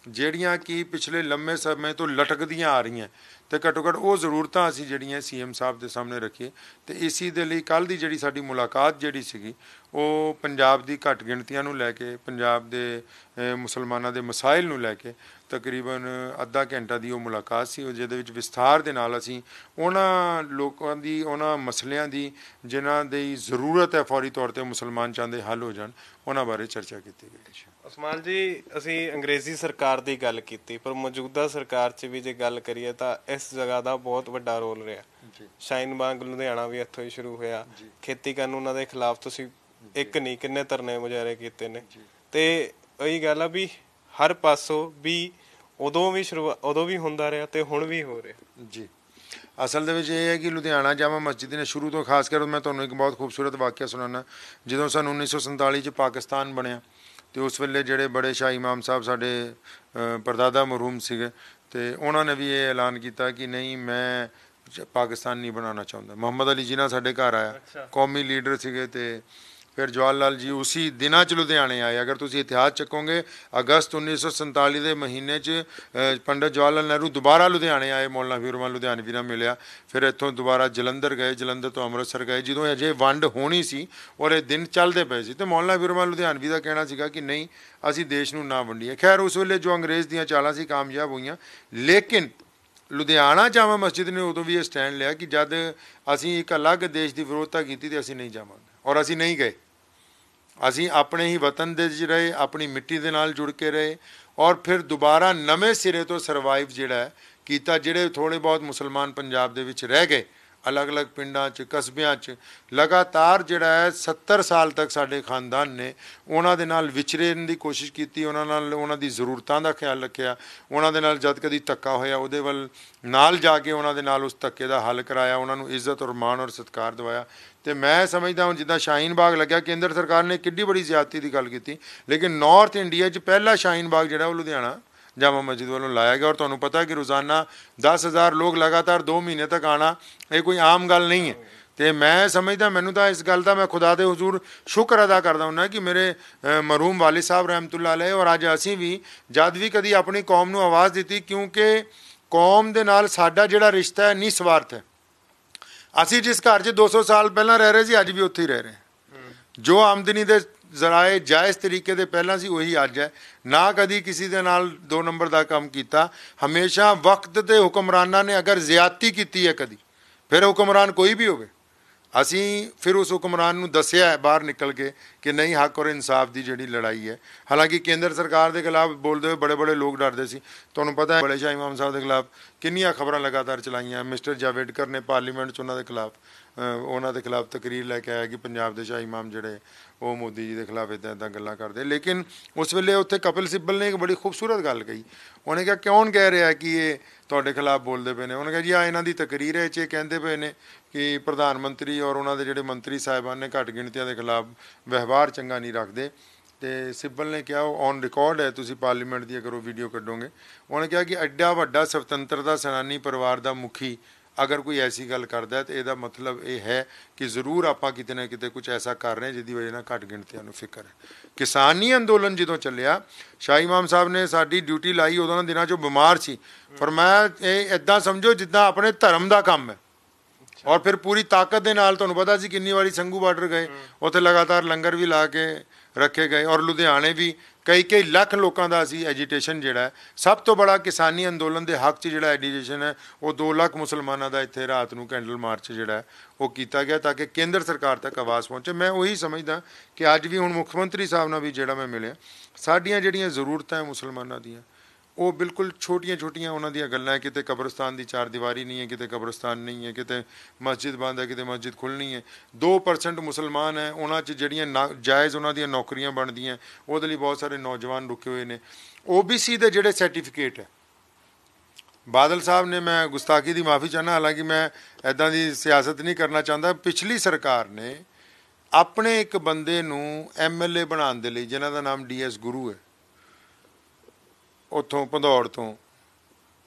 ਜਿਹੜੀਆਂ ਕਿ ਪਿਛਲੇ ਲੰਮੇ ਸਮੇਂ ਤੋਂ ਲਟਕਦੀਆਂ ਆ ਰਹੀਆਂ, ਤੇ ਘੱਟੋ ਘੱਟ ਉਹ ਜ਼ਰੂਰਤਾਂ ਅਸੀਂ ਜਿਹੜੀਆਂ ਸੀਐਮ ਸਾਹਿਬ ਦੇ ਸਾਹਮਣੇ ਰੱਖੀਏ। ਤੇ ਇਸੀ ਦੇ ਲਈ ਕੱਲ੍ਹ ਦੀ ਜਿਹੜੀ ਸਾਡੀ ਮੁਲਾਕਾਤ ਜਿਹੜੀ ਸੀਗੀ ਉਹ ਪੰਜਾਬ ਦੀ ਘੱਟ ਗਿਣਤੀਆਂ ਨੂੰ ਲੈ ਕੇ, ਪੰਜਾਬ ਦੇ ਮੁਸਲਮਾਨਾਂ ਦੇ ਮਸਾਇਲ ਨੂੰ ਲੈ ਕੇ ਤਕਰੀਬਨ ਅੱਧਾ ਘੰਟਾ ਦੀ ਉਹ ਮੁਲਾਕਾਤ ਸੀ, ਜਿਹਦੇ ਵਿੱਚ ਵਿਸਥਾਰ ਦੇ ਨਾਲ ਅਸੀਂ ਉਹਨਾਂ ਲੋਕਾਂ ਦੀ, ਉਹਨਾਂ ਮਸਲਿਆਂ ਦੀ ਜਿਨ੍ਹਾਂ ਦੀ ਜ਼ਰੂਰਤ ਹੈ ਫੌਰੀ ਤੌਰ 'ਤੇ ਮੁਸਲਮਾਨ ਚਾਹੁੰਦੇ ਹੱਲ ਹੋ ਜਾਣ, ਉਹਨਾਂ ਬਾਰੇ ਚਰਚਾ ਕੀਤੀ ਗਈ। ਉਸਮਾਨ ਜੀ, ਅਸੀਂ ਅੰਗਰੇਜ਼ੀ ਸਰਕਾਰ ਦੀ ਗੱਲ ਕੀਤੀ, ਪਰ ਮੌਜੂਦਾ ਸਰਕਾਰ 'ਚ ਵੀ ਜੇ ਗੱਲ ਕਰੀਏ ਤਾਂ ਇਸ ਜਗ੍ਹਾ ਦਾ ਬਹੁਤ ਵੱਡਾ ਰੋਲ ਰਿਹਾ। ਸ਼ਾਹੀਨ ਬਾਗ ਲੁਧਿਆਣਾ ਵੀ ਇੱਥੋਂ ਹੀ ਸ਼ੁਰੂ ਹੋਇਆ। ਖੇਤੀ ਕਾਨੂੰਨਾਂ ਦੇ ਖਿਲਾਫ ਤੁਸੀਂ ਇੱਕ ਨਹੀਂ ਕਿੰਨੇ ਧਰਨੇ ਮੁਜ਼ਾਹਰੇ ਕੀਤੇ ਨੇ, ਤੇ ਇਹੀ ਗੱਲ ਆ ਵੀ ਹਰ ਪਾਸੋਂ ਵੀ ਉਦੋਂ ਵੀ ਹੁੰਦਾ ਰਿਹਾ ਤੇ ਹੁਣ ਵੀ ਹੋ ਰਿਹਾ ਜੀ। ਅਸਲ ਦੇ ਵਿੱਚ ਇਹ ਹੈ ਕਿ ਲੁਧਿਆਣਾ ਜਾਮਾ ਮਸਜਿਦ ਨੇ ਸ਼ੁਰੂ ਤੋਂ, ਖਾਸ ਕਰ ਮੈਂ ਤੁਹਾਨੂੰ ਇੱਕ ਬਹੁਤ ਖੂਬਸੂਰਤ ਵਾਕਿਆ ਸੁਣਾਉਣਾ। ਜਦੋਂ ਸਨ 1947 'ਚ ਪਾਕਿਸਤਾਨ ਬਣਿਆ ਤੇ ਉਸ ਵੇਲੇ ਜਿਹੜੇ ਬੜੇ ਸ਼ਾਹੀ ਇਮਾਮ ਸਾਹਿਬ ਸਾਡੇ ਪਰਦਾਦਾ ਮਰਹੂਮ ਸੀਗੇ, ਤੇ ਉਹਨਾਂ ਨੇ ਵੀ ਇਹ ਐਲਾਨ ਕੀਤਾ ਕਿ ਨਹੀਂ, ਮੈਂ ਪਾਕਿਸਤਾਨ ਨਹੀਂ ਬਣਾਉਣਾ ਚਾਹੁੰਦਾ। ਮੁਹੰਮਦ ਅਲੀ ਜਿਨਾ ਸਾਡੇ ਘਰ ਆਇਆ, ਕੌਮੀ ਲੀਡਰ ਸੀਗੇ, ਤੇ ਫਿਰ ਜਵਾਹਰ ਲਾਲ ਜੀ ਉਸੀ ਦਿਨਾਂ 'ਚ ਲੁਧਿਆਣੇ ਆਏ। ਅਗਰ ਤੁਸੀਂ ਇਤਿਹਾਸ ਚੱਕੋਗੇ, ਅਗਸਤ 1947 ਦੇ ਮਹੀਨੇ 'ਚ ਪੰਡਿਤ ਜਵਾਹਰ ਲਾਲ ਨਹਿਰੂ ਦੁਬਾਰਾ ਲੁਧਿਆਣੇ ਆਏ, ਮੌਲਾਨਾ ਹਬੀਬ ਰਹਿਮਾਨ ਲੁਧਿਆਣਵੀ ਨਾਲ ਮਿਲਿਆ, ਫਿਰ ਇੱਥੋਂ ਦੁਬਾਰਾ ਜਲੰਧਰ ਗਏ, ਜਲੰਧਰ ਤੋਂ ਅੰਮ੍ਰਿਤਸਰ ਗਏ, ਜਦੋਂ ਅਜੇ ਵੰਡ ਹੋਣੀ ਸੀ ਔਰ ਇਹ ਦਿਨ ਚੱਲਦੇ ਪਏ ਸੀ। ਤੇ ਮੌਲਾਨਾ ਹਬੀਬ ਰਹਿਮਾਨ ਲੁਧਿਆਣਵੀ ਦਾ ਕਹਿਣਾ ਸੀਗਾ ਕਿ ਨਹੀਂ, ਅਸੀਂ ਦੇਸ਼ ਨੂੰ ਨਾ ਵੰਡੀਏ। ਖੈਰ ਉਸ ਵੇਲੇ ਜੋ ਅੰਗਰੇਜ਼ ਦੀਆਂ ਚਾਲਾਂ ਸੀ ਕਾਮਯਾਬ ਹੋਈਆਂ, ਲੇਕਿਨ ਲੁਧਿਆਣਾ ਜਾਮਾ ਮਸਜਿਦ ਨੇ ਉਦੋਂ ਵੀ ਇਹ ਸਟੈਂਡ ਲਿਆ ਕਿ ਜਦ ਅਸੀਂ ਇੱਕ ਅਲੱਗ ਦੇਸ਼ ਦੀ ਵਿਰੋਧਤਾ ਕੀਤੀ ਤੇ ਅਸੀਂ ਨਹੀਂ ਜਾਵਾਂਗੇ, ਔਰ ਅਸੀਂ ਨਹੀਂ ਗਏ। ਅਸੀਂ ਆਪਣੇ ਹੀ ਵਤਨ ਦੇ ਵਿੱਚ ਰਹੇ, ਆਪਣੀ ਮਿੱਟੀ ਦੇ ਨਾਲ ਜੁੜ ਕੇ ਰਹੇ, ਔਰ ਫਿਰ ਦੁਬਾਰਾ ਨਵੇਂ ਸਿਰੇ ਤੋਂ ਸਰਵਾਈਵ ਜਿਹੜਾ ਹੈ ਕੀਤਾ। ਜਿਹੜੇ ਥੋੜ੍ਹੇ ਬਹੁਤ ਮੁਸਲਮਾਨ ਪੰਜਾਬ ਦੇ ਵਿੱਚ ਰਹਿ ਗਏ, ਅਲੱਗ-ਅਲੱਗ ਪਿੰਡਾਂ 'ਚ, ਕਸਬਿਆਂ 'ਚ, ਲਗਾਤਾਰ ਜਿਹੜਾ ਹੈ 70 ਸਾਲ ਤੱਕ ਸਾਡੇ ਖਾਨਦਾਨ ਨੇ ਉਹਨਾਂ ਦੇ ਨਾਲ ਵਿਚਰਨ ਦੀ ਕੋਸ਼ਿਸ਼ ਕੀਤੀ, ਉਹਨਾਂ ਨਾਲ ਉਹਨਾਂ ਦੀ ਜ਼ਰੂਰਤਾਂ ਦਾ ਖਿਆਲ ਰੱਖਿਆ, ਉਹਨਾਂ ਦੇ ਨਾਲ ਜਦ ਕਦੀ ਧੱਕਾ ਹੋਇਆ ਉਹਦੇ ਵੱਲ ਨਾਲ ਜਾ ਕੇ ਉਹਨਾਂ ਦੇ ਨਾਲ ਉਸ ਧੱਕੇ ਦਾ ਹੱਲ ਕਰਾਇਆ, ਉਹਨਾਂ ਨੂੰ ਇੱਜ਼ਤ ਔਰ ਮਾਣ ਔਰ ਸਤਿਕਾਰ ਦਿਵਾਇਆ। ਤੇ ਮੈਂ ਸਮਝਦਾ ਹਾਂ ਜਿੱਦਾਂ ਸ਼ਾਹੀਨ ਬਾਗ ਲੱਗਿਆ, ਕੇਂਦਰ ਸਰਕਾਰ ਨੇ ਕਿੱਡੀ ਬੜੀ ਜ਼ਿਆਦਤੀ ਦੀ ਗੱਲ ਕੀਤੀ, ਲੇਕਿਨ ਨਾਰਥ ਇੰਡੀਆ 'ਚ ਪਹਿਲਾ ਸ਼ਾਹੀਨ ਬਾਗ ਜਿਹੜਾ ਉਹ ਲੁਧਿਆਣਾ ਜਾਮਾ ਮਸਜਿਦ ਵੱਲੋਂ ਲਾਇਆ ਗਿਆ। ਔਰ ਤੁਹਾਨੂੰ ਪਤਾ ਕਿ ਰੋਜ਼ਾਨਾ 10,000 ਲੋਕ ਲਗਾਤਾਰ 2 ਮਹੀਨੇ ਤੱਕ ਆਉਣਾ ਇਹ ਕੋਈ ਆਮ ਗੱਲ ਨਹੀਂ ਹੈ। ਤੇ ਮੈਂ ਸਮਝਦਾ, ਮੈਨੂੰ ਤਾਂ ਇਸ ਗੱਲ ਦਾ ਮੈਂ ਖੁਦਾ ਦੇ ਹੁਜ਼ੂਰ ਸ਼ੁਕਰ ਅਦਾ ਕਰਦਾ ਹੁੰਦਾ ਕਿ ਮੇਰੇ ਮਰਹੂਮ ਵਾਲਿਦ ਸਾਹਿਬ ਰਹਿਮਤੁल्लाह ਅਲੈਹ, ਔਰ ਅੱਜ ਅਸੀਂ ਵੀ ਜਦ ਵੀ ਕਦੀ ਆਪਣੀ ਕੌਮ ਨੂੰ ਆਵਾਜ਼ ਦਿੱਤੀ, ਕਿਉਂਕਿ ਕੌਮ ਦੇ ਨਾਲ ਸਾਡਾ ਜਿਹੜਾ ਰਿਸ਼ਤਾ ਹੈ ਨਿਸਵਾਰਥ ਹੈ। ਅਸੀਂ ਜਿਸ ਘਰ 'ਚ 200 ਸਾਲ ਪਹਿਲਾਂ ਰਹਿ ਰਹੇ ਸੀ, ਅੱਜ ਵੀ ਉੱਥੇ ਹੀ ਰਹਿ ਰਹੇ ਹਾਂ। ਜੋ ਆਮਦਨੀ ਦੇ ਜ਼ਰਾਏ ਜਾਇਜ਼ ਤਰੀਕੇ ਦੇ ਪਹਿਲਾਂ ਸੀ ਉਹੀ ਅੱਜ ਹੈ। ਨਾ ਕਦੀ ਕਿਸੇ ਦੇ ਨਾਲ 2 ਨੰਬਰ ਦਾ ਕੰਮ ਕੀਤਾ। ਹਮੇਸ਼ਾ ਵਕਤ ਤੇ ਹੁਕਮਰਾਨਾਂ ਨੇ ਅਗਰ ਜ਼ਿਆਦਤੀ ਕੀਤੀ ਹੈ ਕਦੀ, ਫਿਰ ਹੁਕਮਰਾਨ ਕੋਈ ਵੀ ਹੋਵੇ, ਅਸੀਂ ਫਿਰ ਉਸ ਹੁਕਮਰਾਨ ਨੂੰ ਦੱਸਿਆ ਬਾਹਰ ਨਿਕਲ ਕੇ ਕਿ ਨਹੀਂ, ਹੱਕ ਔਰ ਇਨਸਾਫ ਦੀ ਜਿਹੜੀ ਲੜਾਈ ਹੈ। ਹਾਲਾਂਕਿ ਕੇਂਦਰ ਸਰਕਾਰ ਦੇ ਖਿਲਾਫ ਬੋਲਦੇ ਹੋਏ ਬੜੇ ਬੜੇ ਲੋਕ ਡਰਦੇ ਸੀ। ਤੁਹਾਨੂੰ ਪਤਾ ਹੈ ਬੜੇ ਸ਼ਾਹ ਇਮਾਮ ਸਾਹਿਬ ਦੇ ਖਿਲਾਫ ਕਿੰਨੀਆਂ ਖਬਰਾਂ ਲਗਾਤਾਰ ਚਲਾਈਆਂ। ਮਿਸਟਰ ਜਾਵੇਡਕਰ ਨੇ ਪਾਰਲੀਮੈਂਟ 'ਚ ਉਹਨਾਂ ਦੇ ਖਿਲਾਫ ਤਕਰੀਰ ਲੈ ਕੇ ਆਇਆ ਕਿ ਪੰਜਾਬ ਦੇ ਸ਼ਾਹ ਇਮਾਮ ਜਿਹੜੇ ਉਹ ਮੋਦੀ ਜੀ ਦੇ ਖਿਲਾਫ ਇੱਦਾਂ ਗੱਲਾਂ ਕਰਦੇ। ਲੇਕਿਨ ਉਸ ਵੇਲੇ ਉੱਥੇ ਕਪਿਲ ਸਿੱਬਲ ਨੇ ਇੱਕ ਬੜੀ ਖੂਬਸੂਰਤ ਗੱਲ ਕਹੀ। ਉਹਨੇ ਕਿਹਾ ਕੌਣ ਕਹਿ ਰਿਹਾ ਕਿ ਇਹ ਤੁਹਾਡੇ ਖਿਲਾਫ ਬੋਲਦੇ ਪਏ ਨੇ? ਉਹਨੇ ਕਿਹਾ ਜੀ ਆ ਇਹਨਾਂ ਦੀ ਤਕਰੀਰ ਹੈ, 'ਚ ਇਹ ਕਹਿੰਦੇ ਪਏ ਨੇ ਕਿ ਪ੍ਰਧਾਨ ਮੰਤਰੀ ਔਰ ਉਹਨਾਂ ਦੇ ਜਿਹੜੇ ਮੰਤਰੀ ਸਾਹਿਬਾਨ ਨੇ ਘੱਟ ਗਿਣਤੀਆਂ ਦੇ ਖਿਲਾਫ ਵਿਵਹਾਰ ਚੰਗਾ ਨਹੀਂ ਰੱਖਦੇ। ਤੇ ਸਿੱਬਲ ਨੇ ਕਿਹਾ ਉਹ ਔਨ ਰਿਕਾਰਡ ਹੈ, ਤੁਸੀਂ ਪਾਰਲੀਮੈਂਟ ਦੀ ਅਗਰ ਉਹ ਵੀਡੀਓ ਕੱਢੋਗੇ। ਉਹਨੇ ਕਿਹਾ ਕਿ ਐਡਾ ਵੱਡਾ ਸੁਤੰਤਰਤਾ ਸੈਨਾਨੀ ਪਰਿਵਾਰ ਦਾ ਮੁਖੀ ਅਗਰ ਕੋਈ ਐਸੀ ਗੱਲ ਕਰਦਾ ਤਾਂ ਇਹਦਾ ਮਤਲਬ ਇਹ ਹੈ ਕਿ ਜ਼ਰੂਰ ਆਪਾਂ ਕਿਤੇ ਨਾ ਕਿਤੇ ਕੁਝ ਐਸਾ ਕਰ ਰਹੇ ਜਿਹਦੀ ਵਜ੍ਹਾ ਨਾਲ ਘੱਟ ਗਿਣਤੀਆਂ ਨੂੰ ਫਿਕਰ ਹੈ। ਕਿਸਾਨੀ ਅੰਦੋਲਨ ਜਦੋਂ ਚੱਲਿਆ, ਸ਼ਾਹ ਇਮਾਮ ਸਾਹਿਬ ਨੇ ਸਾਡੀ ਡਿਊਟੀ ਲਾਈ, ਉਦੋਂ ਦਿਨਾਂ 'ਚੋਂ ਬਿਮਾਰ ਸੀ। ਫਰਮਾਇਆ ਇਹ ਇੱਦਾਂ ਸਮਝੋ ਜਿੱਦਾਂ ਆਪਣੇ ਧਰਮ ਦਾ ਕੰਮ ਹੈ। ਔਰ ਫਿਰ ਪੂਰੀ ਤਾਕਤ ਦੇ ਨਾਲ, ਤੁਹਾਨੂੰ ਪਤਾ ਸੀ ਕਿੰਨੀ ਵਾਰੀ ਸੰਘੂ ਬਾਰਡਰ ਗਏ, ਉੱਥੇ ਲਗਾਤਾਰ ਲੰਗਰ ਵੀ ਲਾ ਕੇ ਰੱਖੇ ਗਏ। ਔਰ ਲੁਧਿਆਣੇ ਵੀ ਕਈ ਲੱਖ ਲੋਕਾਂ ਦਾ ਅਸੀਂ ਐਜੀਟੇਸ਼ਨ ਜਿਹੜਾ ਹੈ, ਸਭ ਤੋਂ ਬੜਾ ਕਿਸਾਨੀ ਅੰਦੋਲਨ ਦੇ ਹੱਕ 'ਚ ਜਿਹੜਾ ਐਜੀਟੇਸ਼ਨ ਹੈ ਉਹ 2 ਲੱਖ ਮੁਸਲਮਾਨਾਂ ਦਾ ਇੱਥੇ ਰਾਤ ਨੂੰ ਕੈਂਡਲ ਮਾਰਚ ਜਿਹੜਾ ਉਹ ਕੀਤਾ ਗਿਆ ਤਾਂ ਕਿ ਕੇਂਦਰ ਸਰਕਾਰ ਤੱਕ ਆਵਾਜ਼ ਪਹੁੰਚੇ। ਮੈਂ ਉਹੀ ਸਮਝਦਾ ਕਿ ਅੱਜ ਵੀ ਹੁਣ ਮੁੱਖ ਮੰਤਰੀ ਸਾਹਿਬ ਨਾਲ ਵੀ ਜਿਹੜਾ ਮੈਂ ਮਿਲਿਆ, ਸਾਡੀਆਂ ਜਿਹੜੀਆਂ ਜ਼ਰੂਰਤਾਂ ਮੁਸਲਮਾਨਾਂ ਦੀਆਂ ਉਹ ਬਿਲਕੁਲ ਛੋਟੀਆਂ ਉਹਨਾਂ ਦੀਆਂ ਗੱਲਾਂ ਹੈ। ਕਿਤੇ ਕਬਰਸਤਾਨ ਦੀ 4 ਦੀਵਾਰੀ ਨਹੀਂ ਹੈ, ਕਿਤੇ ਕਬਰਸਤਾਨ ਨਹੀਂ ਹੈ, ਕਿਤੇ ਮਸਜਿਦ ਬੰਦ ਹੈ, ਕਿਤੇ ਮਸਜਿਦ ਖੁੱਲ੍ਹਣੀ ਹੈ। 2% ਮੁਸਲਮਾਨ ਹੈ, ਉਹਨਾਂ 'ਚ ਜਿਹੜੀਆਂ ਜਾਇਜ਼ ਉਹਨਾਂ ਦੀਆਂ ਨੌਕਰੀਆਂ ਬਣਦੀਆਂ, ਉਹਦੇ ਲਈ ਬਹੁਤ ਸਾਰੇ ਨੌਜਵਾਨ ਰੁਕੇ ਹੋਏ ਨੇ। OBC ਦੇ ਜਿਹੜੇ ਸਰਟੀਫਿਕੇਟ ਹੈ, ਬਾਦਲ ਸਾਹਿਬ ਨੇ, ਮੈਂ ਗੁਸਤਾਖੀ ਦੀ ਮਾਫੀ ਚਾਹੁੰਦਾ, ਹਾਲਾਂਕਿ ਮੈਂ ਇੱਦਾਂ ਦੀ ਸਿਆਸਤ ਨਹੀਂ ਕਰਨਾ ਚਾਹੁੰਦਾ, ਪਿਛਲੀ ਸਰਕਾਰ ਨੇ ਆਪਣੇ ਇੱਕ ਬੰਦੇ ਨੂੰ MLA ਬਣਾਉਣ ਦੇ ਲਈ, ਜਿਨ੍ਹਾਂ ਦਾ ਨਾਮ DS ਗੁਰੂ ਹੈ, ਉੱਥੋਂ ਭਦੌੜ ਤੋਂ,